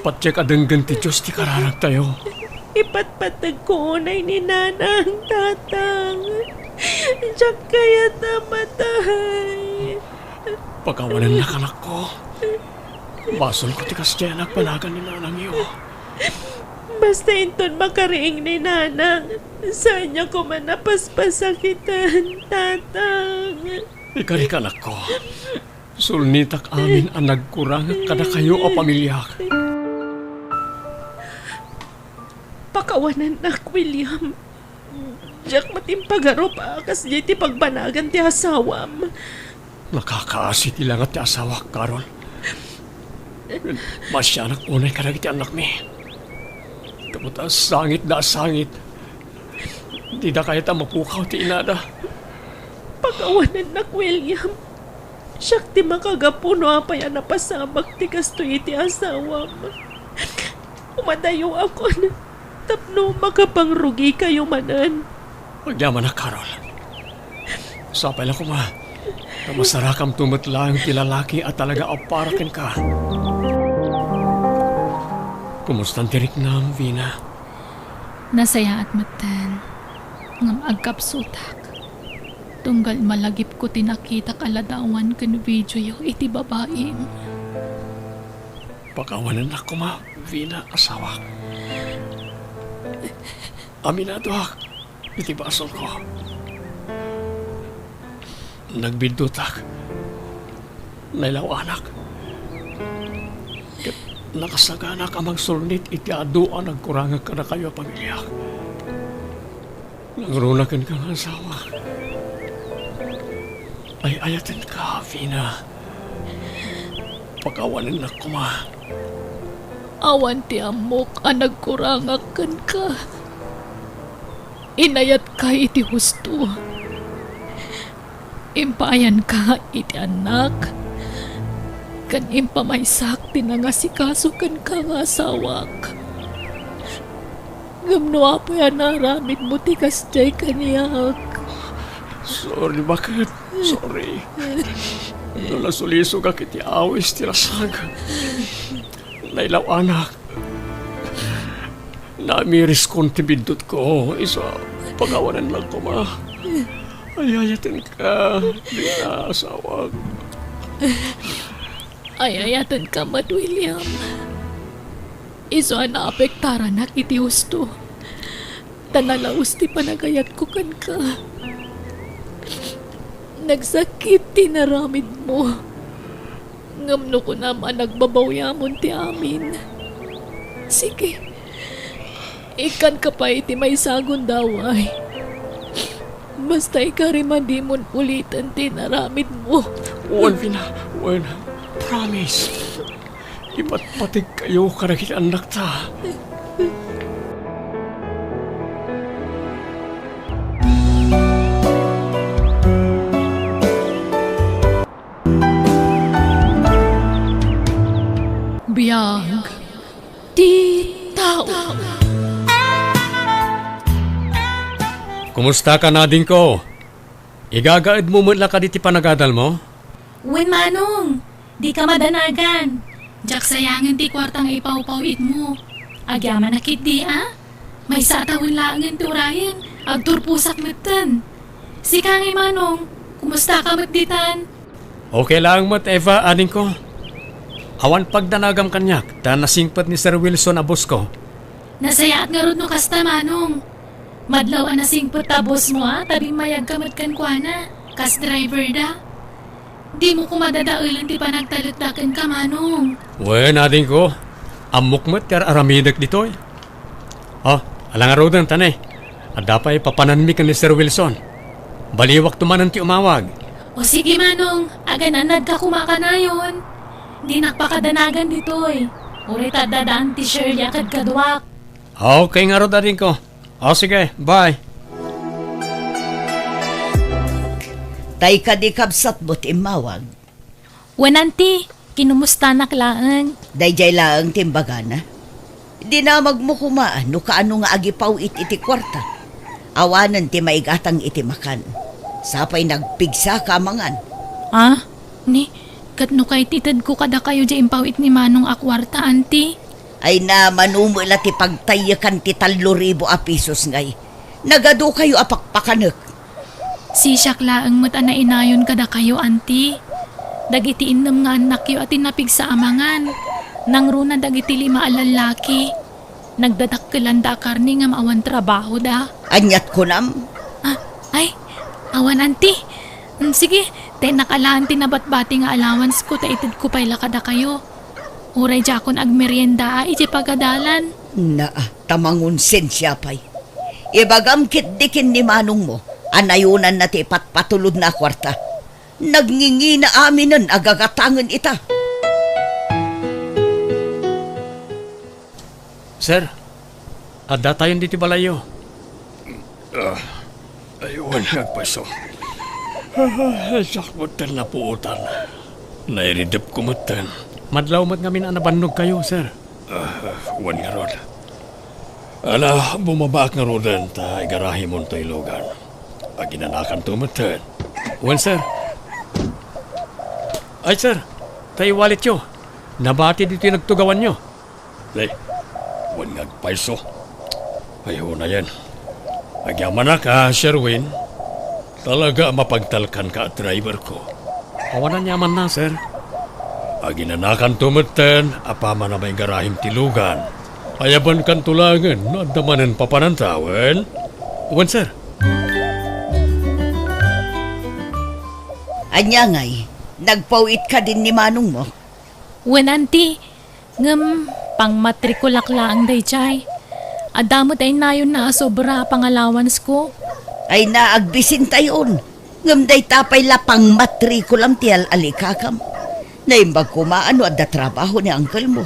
Patsyak adenggan ti Diyos ti kararag tayo. Ipatpatag ko unay ni Nanang, Tatang. Diyak kaya namatay. Pagawanan na kanak ko. Basol ko ti kasya nagpanagan ni nanang iyo. Basta inton makariing ni Nanang, saan niya ko man napaspasakitan, Tatang. Ikari kanak ko. Sulnitak amin ang nagkurang kada kayo o pamilyak. Pakawanan nak, William. Diyak matimpagarop akas di ti pagbanagan ti asawam. Nakakaasi ti langat ti asawa, Carol. Masyanak unay karag ti anak mi. Kamuta sangit na sangit. Di na kaya ta mapukaw ti inada. Pakawanan nak, William. Siyak ti makagapuno apay ang napasabak ti kastoy ti asawam. Umadayo ako na tapno makapangrugi kayo manan. Magyaman na, Carol. Sapay lang ko ma. Na masarakam tumatlang ti lalaki at talaga aparakin ka. Kumusta tirik na, Vina? Nasaya at matan. Ngam agkapsutak. Tunggal malagip ko tinakita kaladawan kan video yo iti babaeng. Pagkawanan ako ma, Vina, asawa. Aminado ak, iti basol ko. Nagbidutak. Nailaw anak. Nakasagana ka magsulnit iti aduan nagkurangag ka na kayo pamilya. Nangrunakan kang asawa. Ay ayatin ka, Vina. Pagkawanan ako ma. Awan ti amok ang nagkurangakan ka. Inayat ka iti husto. Impayan ka iti anak. Kan impamaysak tinangasikaso kan ka nga asawak. Gamno apo yan naramid mo ti kasjay kaniyak. Sorry, bakit? Sorry. Nasulisog ak iti awis ti rasag. Nailaw anak. Namiris kong tibindot ko. Isa, pagawanan lang ko ma. Ayayatin ka. Di na asawag. Ayayatan ka, Mad William. Iso na apektara na kiti husto. Tanalaos ti panagayat ko kan ka. Nagsakit ti naramid mo. Ngamno ko naman nagbabawyamon ti amin. Sige. Ikan ka pa iti may sagon daway. Basta ikariman di mon ulitan ti naramid mo. Wan, Vina. Wan. Promise. Ipatpatig kayo karagit anak ta. BIAG Ti Tao. Kumusta ka na din ko? Igagaid mo mula ka diti panagadal mo? Wen manong, di ka madanagan. Jak sayangan ti kwartang ipaw-pawit mo. Agyaman na kit di May satawin laangan turayan. Agturpusak metan. Si Kangi manong, kumusta ka magditan? Okay lang mat Eva, ading ko. Awan pagdanagam kanyak, ta nasingpat ni Sir Wilson abos ko. Nasaya at nga no kasta manong. Madlaw na singpot tabos mo tabing mayag kamat kan kuana. Kas driver da. Di mo kumadadaulan ti panagtalutakan ka manong. Wen, ading ko. Amok mat kar aramidak ditoy. Oh, alang arodan tanay. At dapat papananmi kan ni Sir Wilson. Baliwak tumanan ti umawag. O sige manong, agananad ka kumakanayon. Di nakpakadanagan ditoy. Ulit at dadaan ti Shirley akad kadwak. Okay nga rod ading ko. O sige, bye. Tay ka di kabsat mo't imawag. Wenanti, kinumusta naklaan. Dayjay laang timbagana. Di na magmukumaan no kaano nga agipaw iti kwarta. Awanan ti maigatang iti makan. Sapay nagpigsa ka mangan. Ni, katno kay titad ko kada kayo di impawit ni Manong akwarta, Auntie. Ay na manumula ti pagtayakan ti 3,000 a pisos ngay. Nagado kayo apakpakanek. Si Syakla ang mata na inayon kada kayo, Auntie. Dagiti innam nga anak yo at tinapig sa amangan. Nangruna dagiti 5 alalaki. Nagdadakkelan da karni nga maawan trabaho da. Anyat ko nam. Ay, awan, Auntie. Sige, nakalaan tinabat-bati nga allowance ko, taitid ko pa'y lakada kayo. Uray jakon agmerienda, iti PAG-ADALAN. Tamangun sensya pa'y. Ibagam kitdikin ni manong mo, anayunan na ti patpatulod na kwarta. Nagngingi na aminan agagatangan ita. Sir, adda tayon diti balayo. Aywan nagpaso. Sakmutan na puutan. Nairidip kumutan. Madlaw mat ngamin anabannog kayo, sir. Wan nga rod. Ala, bumabaak nga rodan ta igarahi mon to ilogan. Aginanakan tumutan. Wan, sir. Ay, sir. Tayo wallet yo. Nabati dito yung nagtugawan nyo. Lay, huwag nagpaiso. Ayaw na yan. Agyaman na ka, Sherwin. Talaga mapagtalkan ka at driver ko. Awanan yaman na, sir. Aginanakan tumeten, apama na may garahim tilugan. Ayaban kan tulangan, nadamanan papanantawan. Uwan, sir. Anya ngay, nagpawit ka din ni Manong mo. Wen, Auntie. Ngam, pang matrikulak laang dayjay. Adamot ay nayon na sobra pangallowance ko. Ay naagbisin tayon. Ngamday tapay lapang matrikulam tiyal alikakam. Naimbag kumaano at da trabaho ni uncle mo.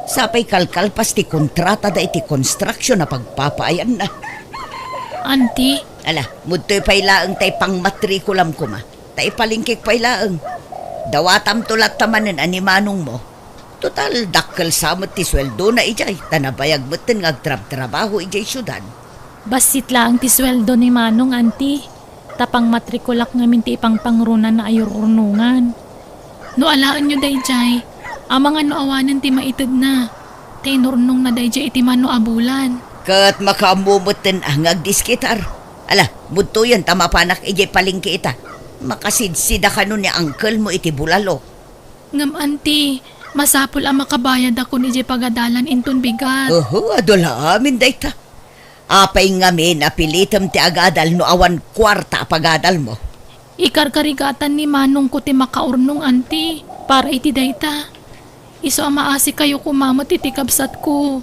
Sapay kalkal pas ti kontrata da iti construction na pagpapaayan na. Auntie, Ala, mudto'y pailaang tay pang matrikulam ko ma. Tay palingkik pailaang. Dawatam tulat tamanin animanong mo. Total, dakkel samot ti sweldo na ijay. Tanabayag moten ngagtrab-trabaho ijay syudad. basit lang ti sweldo ni Manong, Auntie. Tapang matrikulak ngamin ti ipang pangrunan na ayururnungan. No alaan nyo dayjay, amang ano awanan ti maitid na. Tinurnong na dayjay iti mano abulan. Kat makamumutin ang agdiskitar. Ala, mudto yan tamapanak ijay palingki ita. Makasidsida ka nun ni uncle mo iti bulalo. Ngam, Auntie, masapul ang makabayad ako ni PAG-ADALAN inton bigat. Adola amin dayta. Apay ngamin apilitam ti agadal no awan kwarta pagadal mo. Ikarkarigatan ni Manong ko ti makaurnong, Auntie, para iti dayta. Iso ang maasi kayo kumamot iti kabsat ko.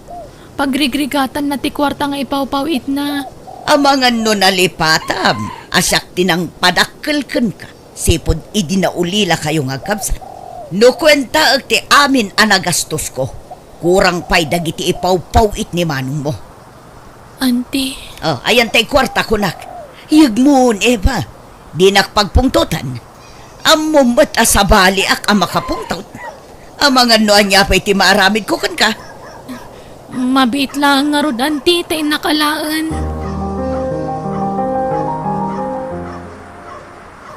Pagrigregatan na ti kwarta nga ipawpawit na. Amangan no nalipatam, asyak tinang padakkelken ka. Sipod idinaulila kayo nga kabsat. No kwenta ti amin anagastos ko. Kurang pay dagiti ipawpawit ni Manong mo. Auntie, Oh, ayan tay kwarta kunak. Yagmoon, Eva. Di nakpagpungtutan. Amumat asabali ak ang makapungtot. Amangan no anya pa'y ti maaramid ko kan ka. mabiit lang nga rod, Auntie, tay nakalaan.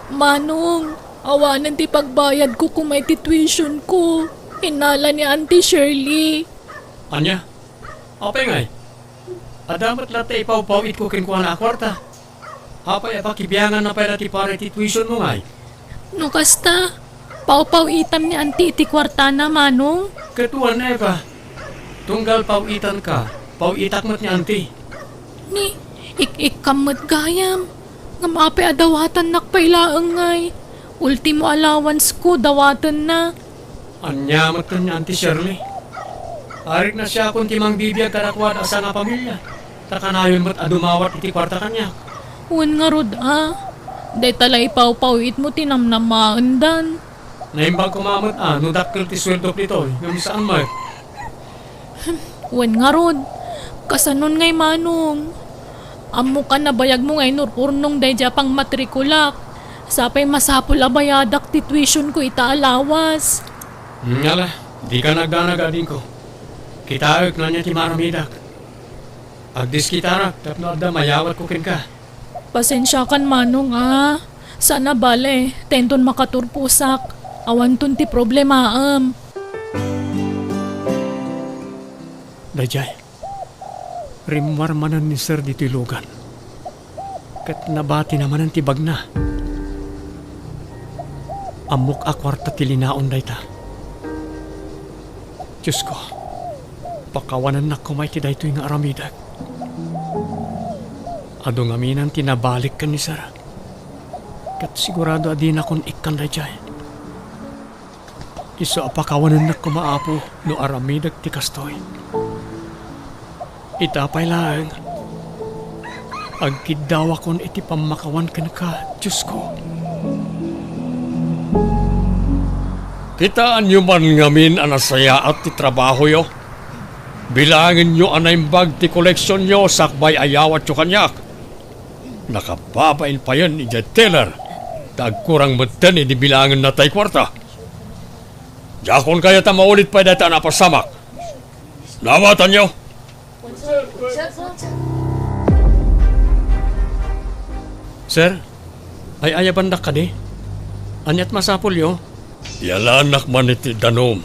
Manong, awanan ti pagbayad ko kung may tuition ko. Hinala ni Auntie Shirley. Anya? Apay ngay. Adamat lahat tayo ipawpawit ko kinkuha na kwarta. Apay apakibiyangan na pala ti para ti tuition mo ngay. No kasta, pawpawitam ni Auntie iti kwarta na, Manong. Katuan na ba? Tunggal pawitan ka, pawitak mo't ni Auntie. Ni, ik-kamot gayam. Nga mapi adawatan nakpailaang ngay. Ultimo allowance ko, dawatan na. Anya mo't ni Auntie Shirley. Arik na siya kung timang bibiyag kanakwad asa nga pamilya. Takanayon mo't adumawat iti kwarta kanya. Uwan nga rod, Day talay pawpawit mo tinamnamaandan. Naimbag kumamot no dakkel ti sweldo nito. Ngam saan mo? Uwan nga rod, kasanon ngay Manong. Amo ka na bayag mo ngay nurpurnong day pang matrikulak. Sapay masapul abayadak ti tuition ko itaalawas. Ngala, di ka nagdanagadin ko. Kitaak na niya ti maramidak. Agdis kitarak, tapno adda mayawat ko kin ka. Pasensya kan Manong, Sana bale, tenton makaturpusak. Awan ton ti problemaam. Dajay, rimwarmanan ni Sir dito ilugan. Kat nabati naman ang tibag na. Amok akwarta tilinaon dayta. Diyos ko, pakawanan na kumay ti dayto yung aramidag. Ado nga minan tinabalik ka ni Sir. Kat sigurado adin akong ikan dayjay. Iso apakawanan na kumaapo no aramidag ti kastoy. Itapay lang. Agkidawa kon iti pamakawan ka na ka, Diyos ko. Kitaan nyo man ngamin anasaya at ti trabaho yo. Bilangin nyo anaimbag ti koleksyon nyo sakbay ayawat yo kanyak. Nakababail pa yan ni Jet Taylor. Tagkurang matan di bilangin na tay kwarta. Jakon kaya ta maulit pa data na pasamak. Nawatan nyo. Sir, ay ayabandak ka di? Anyat masapul yo? Yalanak man iti danom.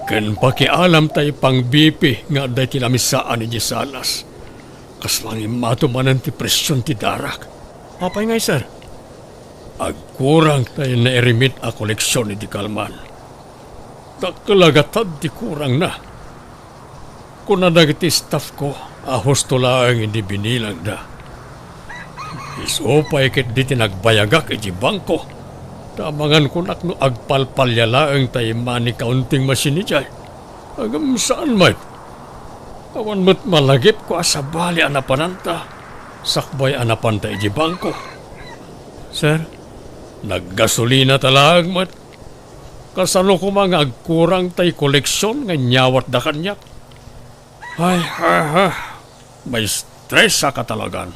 Ken pakialam tayo pang BP nga day tinamisaan ni Salas. Kaslang imato manan ti presyon ti darak. Apay ngay, sir? Agkurang tayo na erimit a koleksyon ni di Kalman. Takalagatad di kurang na. Kung nadagiti staff ko, ahos to lang hindi binilang da. Isopay kit di tinagbayagak iti bangko. Tamangan ko nakno agpalpalyalaang tayo mani kaunting masini dyan. Agam saan man? Awan mo't malagip ko asabali anapananta. Sakbay anapan tayo iti bangko. Sir, naggasolina talag mat. Kasano ko mga agkurang tayo koleksyon nga nyawat da kanyak. Ay, may stress sa katalagan.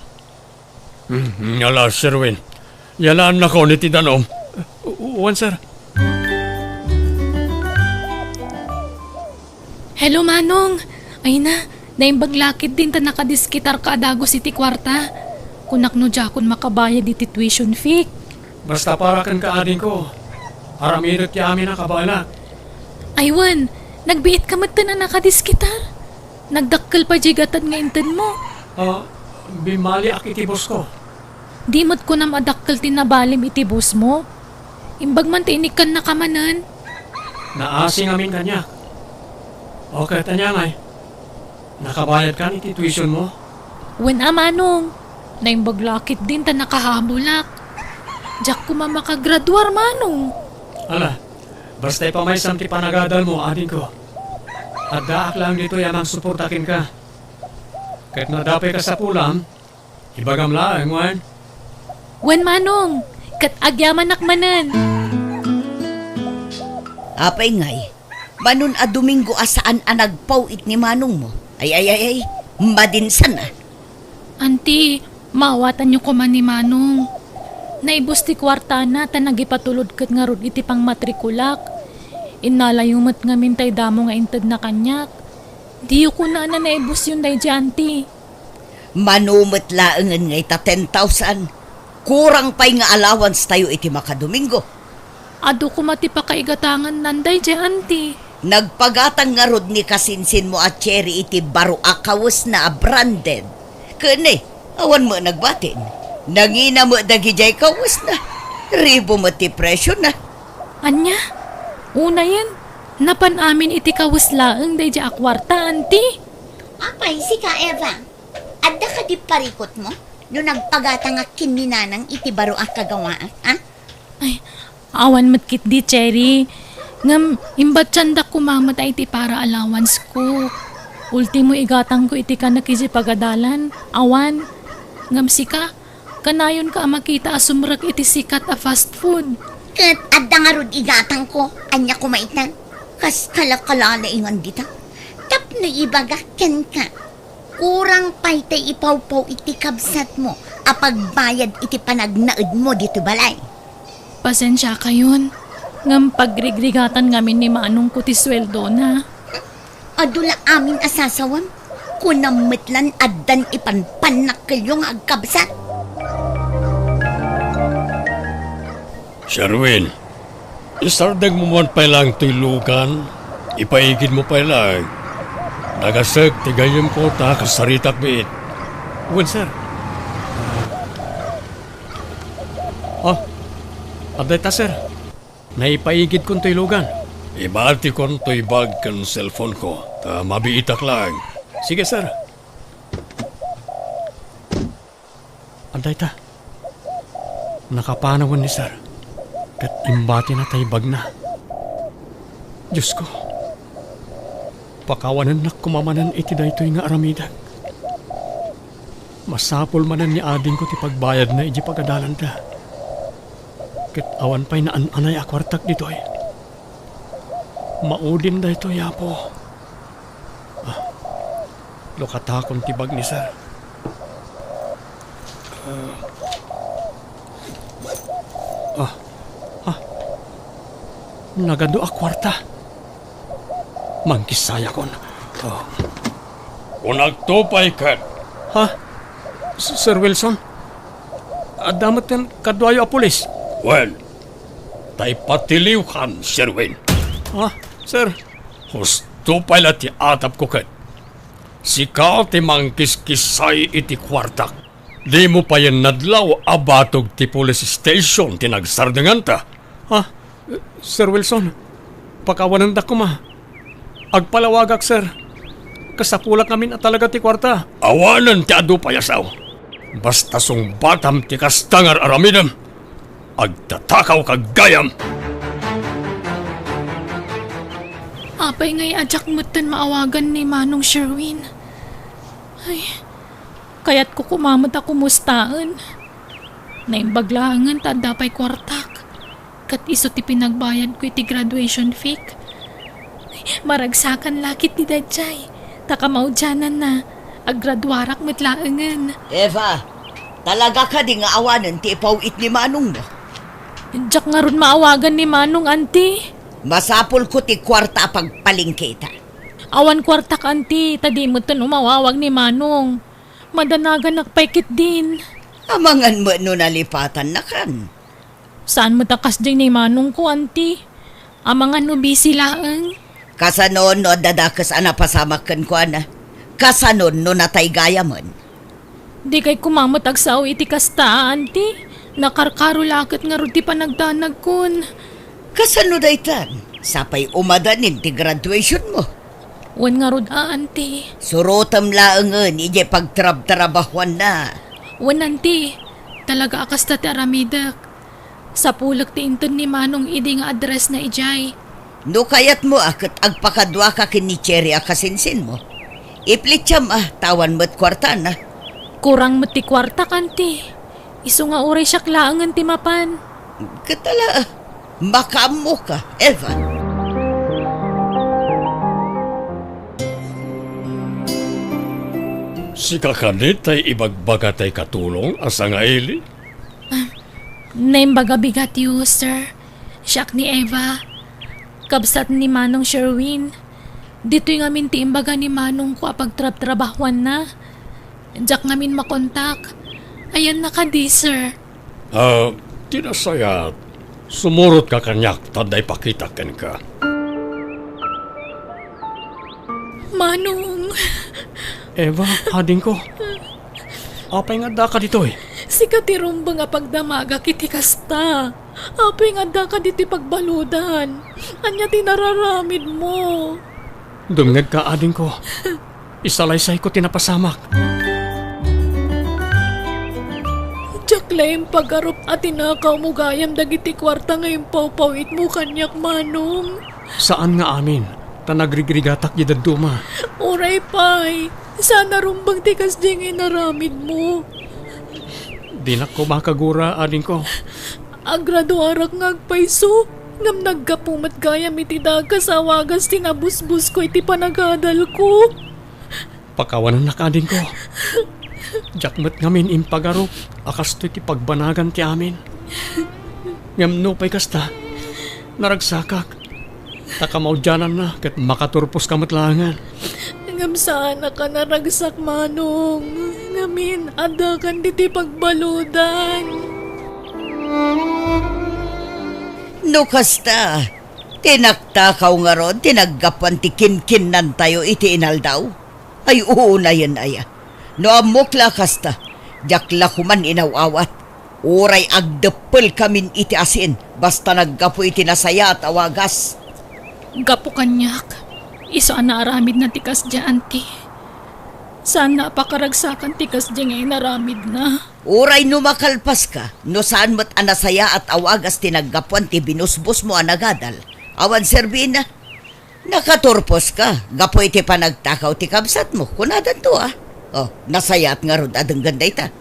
Yala, Sir Win. Yalaan na ko ni Tidanom. Uwan, sir. Hello, Manong. Ay na, naimbaglakid din ta nakadiskitar ka adago iti kwarta. Kunak no jakon makabayad iti tuition fee. Basta para kan kaadin ko. Aramirot ya amin ang kabala. Aywan, nagbiit ka mat na nakadiskitar. Nagdakkel pa jigatan nga inten mo. Bimali akitibos ko. Di mo't ko na madakkel tinabalim iti bus mo. Imbag man tinikan na kamanan. Naasing amin kanya. Okay, tanya ngay. Nakabayad ka ni tuition mo? Wen Manong, naimbaglakid din ta nakahabulak. Diyak ko mamakagraduar, Manong. Ala, basta ipamaysam ti panagadal mo, adin ko. At daak lang dito yamang suportakin ka. Kahit nadapay ka sa pulam, ibagam lang, wan. Wen Manong, kat agyaman nakmanan. Apay ngay, manon a Domingo asaan a nagpawit ni Manong mo. Ay, madinsan na. Auntie, mawatan niyo ko man ni Manong. Naibos ti kwarta na ta nagipatulod kat nga rod iti pang matrikulak. Inalayumot nga mintay damo nga inted na kanyak. Di ko na naibos yun day Auntie. Manumot laangan ngay ta 10,000. Kurang pa'y nga allowance tayo iti makadomingo. Ado ko mati pa kaigatangan nanday Auntie. Nagpagatang nga rod ni kasinsin mo at cherry iti baro akawas na branded. Kani, awan mo nagbatin. Nangina mo dagijay kawas na. Ribo mo ti presyo na. Anya? Una yan, napan amin iti kawaslaang day akwarta, Auntie. Apay, si ka Eva. Adda ka di parikot mo? No nagpagata nga kininanang iti baro ang kagawaan, ha? Ay, awan matkit di, Cherry. Ngam, imbat tsandak kumamatay iti para allowance ko. Ultimo igatang ko iti ka nakisi PAG-ADALAN. Awan. Ngam sika, kanayon ka makita asumrak iti sikat a fast food. Kat adda nga rod igatang ko, anya kumaitan. Kas kalakalala ingan dita. Tap na ibaga ken ka. Kurang paytay ipaw-paw iti kabsat mo, apagbayad iti panagnaed mo dito balay. Pasensya kayon. Ngam pagrigrigatan ngamin ni Manong ko ti sweldo na. Adula amin asasawam, kunamitlan addan ipanpanak kayong agkabsat. Sherwin, isardag mo man pa lang tulugan, ipaigid mo pa lang. Nagasag, tigayom ko ta kasaritak biit. Uwan, sir. Aday ta, sir. Naipaigid kong tuylugan. Ibati ko to'y bag kan cellphone ko, ta mabiitak lang. Sige, sir. Aday ta. Nakapanawan ni sir. Kat imbati na tayo bag na. Diyos ko. Pakawanan na kumamanan iti daytoy nga aramidan. Masapol manan ni ading ko ti pagbayad na iji PAG-ADALAN da. Ket awan pa'y naan-anay akwartak ditoy. Maudin daytoy yapo. Lukatakon ti bag ni sir. Nagado akwarta. Mangkisaya kon. Kung nagtupay ka, Ha? Sir Wilson? Damat yan kadwayo a pulis. well, tay patiliw kan, Sherwin. Ah, sir. Husto pala ti atap ko kat. Sika ti mangkiskisay iti kwartak. Di mo pa yan nadlaw abatog ti police station tinagsardangan ta. Ah, Sir Wilson. Pakawanan da ko ma. Agpalawagak, sir. Kasapulak namin at talaga ti kwarta. Awanan ti adu payasaw. Basta sungbatam ti kastangar aramidam. Agtatakaw kagayam. Apay ngay adyak mutan maawagan ni Manong Sherwin. Ay, kaya't ko kumamot ako mustaan. Naimbaglangan ta dapay kwartak. Kat iso ti pinagbayad ko iti graduation fee. Maragsakan lakit ni Dajay. Taka maudyanan na. Aggraduarak matlaangan. Eva, talaga ka di nga awanan ti ipawit ni Manong mo. Diyak nga ron maawagan ni Manong, Auntie. Masapol ko ti kwarta pagpalingkita. Awan kwartak, Auntie. Tadi mo ito umawawag ni Manong. Madanagan nakpaikit din. Amangan mo no nalipatan na kan. Saan mo takas din ni Manong ko, Auntie? Amangan no busy laang. Kasanon no dadakas ana pasamakan ko ana. Kasanon no natay gayamon. Di kay kumamot agsaw iti kasta, Auntie. Nakarkaro lakit nga ron ti panagdanag kun. Kasano daytan? Sapay umadanin ti graduation mo. Wan nga ron, Auntie. Surutam laangan, ije pagtrab-trabahuan na. Wan, Auntie. Talaga akas ta ti aramidak. Sa pulak ti inton ni Manong idi nga address na ijay. No kayat mo akat agpakadwa ka kin ni Cherry akasinsin mo. Iplitsam tawan mo't kwarta na. Kurang mo ti kwarta, Auntie. Iso nga uray siya klaangan ti mapan. Katala, makamo ka, Eva. Si kakanit ay ibagbaga tay katulong asa nga ili. Naimbaga-bigat yu, sir. Siyak ni Eva. Kabsat ni Manong Sherwin. Dito'y ngamin ti imbaga ni Manong ko apagtrab-trabahuan na. Diyak ngamin makontak. Ayan na ka di, sir. Tinasayat. Sumurot ka kanyak, tanday pakitakan ka. Manong, Eva, hading ko. Apay nga da ka dito eh. si katirumbang nga pagdamaga kiti kasta. Apay nga da ka diti pagbaludan. Anya tinararamid mo. Dumngag ka, ading ko. Isalaysay ko tinapasamak. Jaklaim pag-arup at tinakaw mo gayam dagiti kwarta ngayon pawpawit mo kanyak, Manong. Saan nga amin? Tanagrigrigatak yedad duma. Oray pay, sana rumbang tikas diyang inaramid mo. Di na ko makagura, ading ko. Agraduarak ngagpayso, ngam naggapumat gayam iti dagas awagas tinabusbus ko iti panagadal ko. Pakawanan na kading ko. Jakmet ngamin impagarup, akas to'y ti pagbanagan ti amin. Ngam no pa'y kasta, naragsakak. Takamaudyanan na, kat makaturpos kamatlangan. Ngam sana ka naragsak, Manong. Ngamin, adakan diti pagbaludan. No kasta, tinaktakaw nga ron, tinaggapan ti kinkinan tayo iti inaldaw. Ay uuna yan aya. No amokla kasta, jakla kuman inawawat. Uray agdepel kamin iti asin, basta naggapo iti nasaya at awagas. Gapo kanyak, iso ana aramid na tikas dyan, Auntie. Sana pakaragsakan tikas dyan ngay naramid na. Uray no makalpas ka, no saan mo't anasaya at awagas tinaggapuan ti binusbus mo anagadal. Awan serbina. Nakaturpos ka, gapo iti panagtakaw ti kabsat mo, kunadan to Oh, nasaya at nga rod adang ganday ta.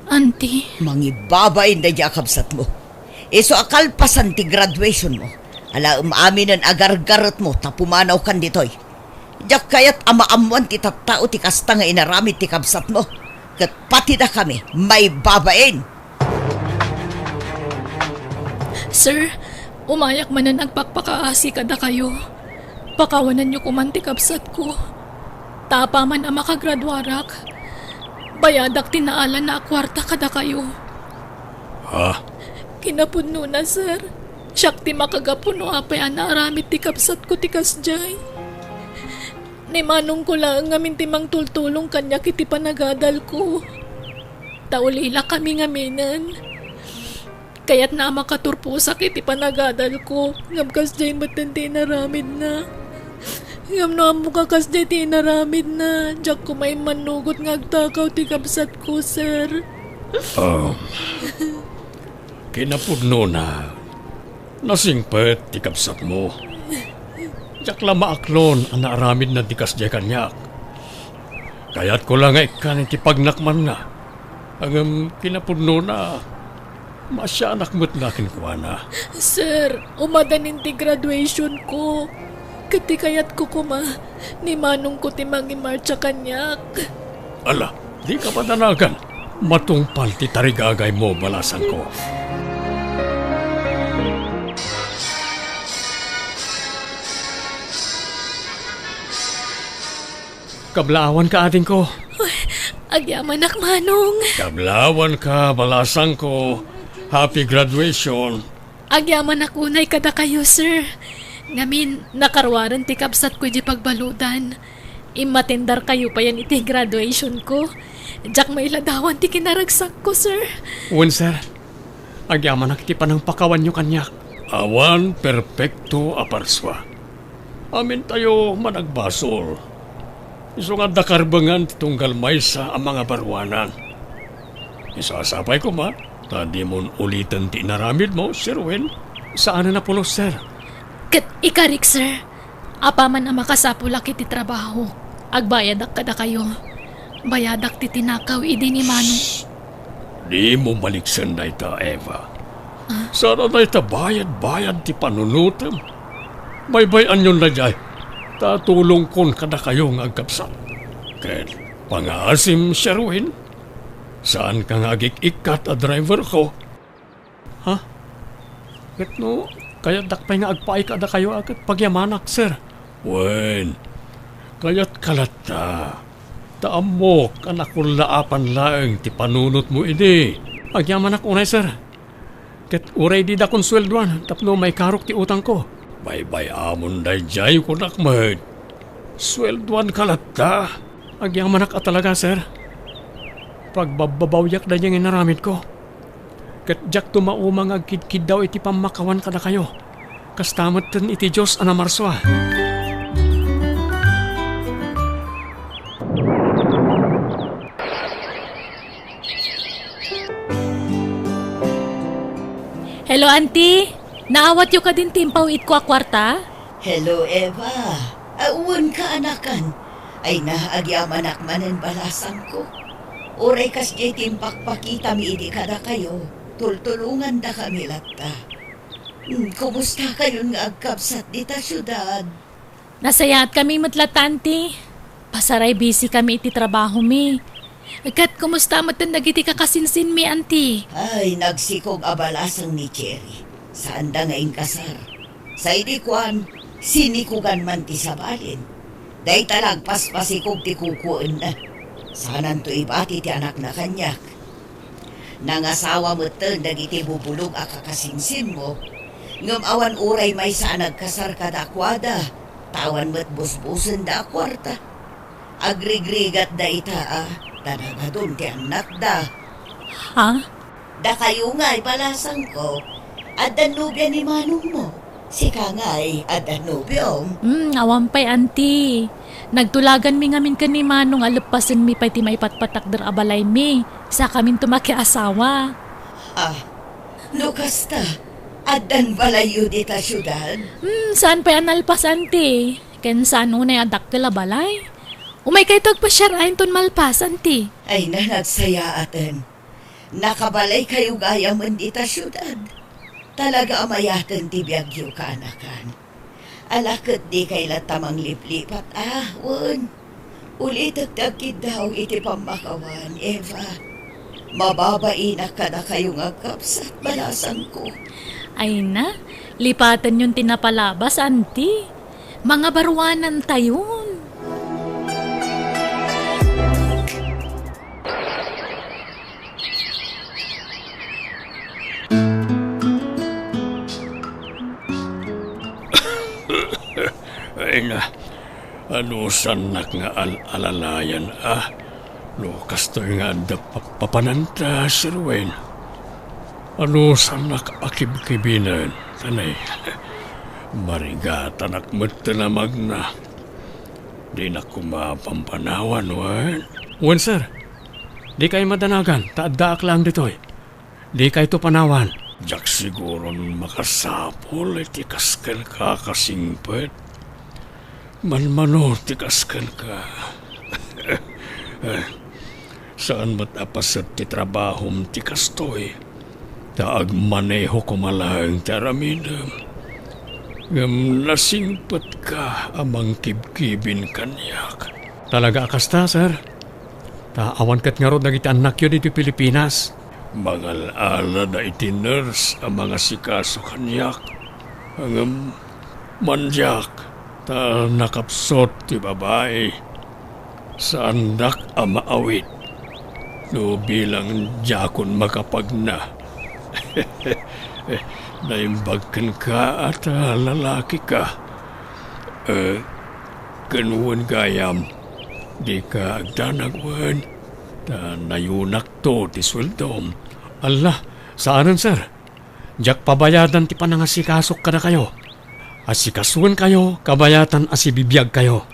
Auntie, Mangibabay na diya kabsat mo. Iso akalpasan ti graduation mo. Ala amin ang agar-garot mo, tapumanaw kan ditoy. Diyak kayat amaamuan ti tattao ti kasta nga inaramid ti kabsat mo. Kat pati na kami, may babain. sir, umayak man na nagpakpakaasi kada kayo. Pakawanan niyo kumanti kabsat ko. Tapa man ang makagradwarak. Bayadak tinaalan na kwarta kada kayo. Ha? Kinapudno na, sir. Siyak ti makagapuno apay anaramit ti kapsat ko ti kasjay. Ni manong ko lang ngamin ti mang tultulong kanya kiti panagadal ko. Taulila kami ngaminan. Kaya't na makaturpusak iti panagadal ko. Ngam kasjay matan ti naramid na. Ngam na mo ka kasjay ti naramid na. Diyak ko may manugot ngagtakaw ti kapsat ko, sir. Kinapudno na. Nasingpet ti kapsat mo. Diyak lang maaklon ang naaramid na tikas di kanyak. Kaya't ko lang ikan iti pagnakman na. Ang kinapudno na. Masya anak mo't lakin ko na. Sir, umadanin ti graduation ko. Kati kayat ko kuma. Ni manong ko ti mangimarcha kanyak. Ala, di ka padanagan. Matungpal ti tarigagay mo balasan ko. Kablawan ka ating ko. Agyaman ak manong. Kablawan ka balasan ko. Happy graduation. Agyaman ak unay kada kayo, sir. Ngamin, nakarwaran ti kapsat ko di pagbaludan. Imatindar kayo pa yan iti graduation ko. Diyak may ladawan ti kinaragsak ko, sir. Wen, sir. Agyaman ak ti panang pakawan nyo kanyak. Awan perpekto aparswa. Amin tayo managbasol. Iso nga dakarbangan tunggal maysa ang mga barwanan. Isasapay ko ma, tadi mon ulitan ti naramid mo, Sir Wen. Saan na pulos, sir? Kat ikarik, sir. Apaman ang makasapulak iti trabaho. Agbayadak kada kayo. Bayadak ti tinakaw idi ni Manong. Di mo maliksan na ita, Eva. Sana na ita bayad-bayad ti panunutem. Baybayan yun na jay. Tatulong kon kada kayong agkapsat. Ken, pangaasim, Sherwin. Saan ka nga ikat a driver ko? Ha? Ket no, kaya dakpay nga agpaay kada kayo agad pagyamanak, sir. Wen, kaya't kalata. Taamok anak kong laapan laeng ti panunot mo ini. Agyamanak unay, sir. Ket uray di da konsweldoan tapno may karok ti utang ko. Bay-bay amon day jay ko nakmed. Sweldoan kalata. Agyamanak at talaga, sir. Pagbabawyak da niyang inaramid ko. Ket jak tumaumang agkid-kid daw iti pamakawan kada kayo. Kastamot ten iti Diyos anamarswa. Hello, Auntie. Naawat yo ka din timpaw it ko a kwarta? Hello, Eva. Awan ka, anakan. Ay naagyaman akmanan balasan ko. Oray kas jay timpakpakita mi idi kada kayo. Tultulungan da kami latta. Kumusta kayo nga agkapsat dita syudad? Nasayaat kami matlat, Auntie. Pasaray busy kami iti trabaho mi. Kat kumusta matan dagiti kakasinsin mi, Auntie? Ay, nagsikog abalasang ni Cherry. Saan da ngayon kasar? Sa idikuan, sinikugan man ti sabalin. Day talag paspasikog ti kukuan na. Sanan to ibati ti anak na kanyak. Nangasawa mo ten dagiti bubulog a kakasinsin mo. Ngam awan uray may saan nagkasar ka da akwada. Tawan mo't busbusen da akwarta. Agrigrigat da ita tanaga dun ti anak da. Ha? Da kayo nga'y balasang ko. Adan nubya ni manong mo. Si ka nga'y adan nubyom. Awampay, Auntie. Nagtulagan mi ngamin ka ni Manong alapasin mi pa'y ti maipatpatakder abalay mi. Sa kamin tumakiasawa. Lukas ta. Adan balayo dita syudad. Saan pa'y analpas, Auntie? Ken saan unay adakkel a balay? Umay kay tagpasyarain ton malpas, Auntie. Ay nagsaya aten. Nakabalay kayo gaya man dita syudad. Talaga amayatan ti biyagyo ka, anakan. Alakot di kay latamang liplipat. Won. Ulitagtagkid daw iti pamakawan, Eva. Mababainak ka na kayo nga kapsat balasan ko. Ay na, lipatan yung tinapalabas, Auntie. Mga barwanan tayon. Ay na, ano sanak nga alalayan no kastoy nga da papananta Sir Wayne. Ano sanak akib-kibinan, tanay. Marigata nakmata na magna. Di na kumapampanawan, Wan. Wan, sir. Di kayo madanagan. Taaddaak lang ditoy. Di kayo to panawan. Jak siguro makasapol tikaskan ka kasingpet. Manmano tikaskan ka. Saan matapasat ti trabahom ti kastoy? Taag maneho kumalang taramidam. Ngam nasingpat ka amang kibkibin kanyak. Talaga akasta, sir. Taawan kat nga ro dagiti anak yun dito Pilipinas. Mangal ala da iti nurse ang mga sikaso kanyak. Hangam manjak ta nakapsot ti babae. Sa andak ang maawit. No bilang jakon makapagna. Naimbagkan ka at lalaki ka. Kanuwan gayam. Di ka agdanagwan. Ta nayunak to ti sweldom. Allah, saanan, sir? Jak pabayadan ti panangasikasok ka na kayo. Asikasuan kayo, kabayatan asibibiyag kayo.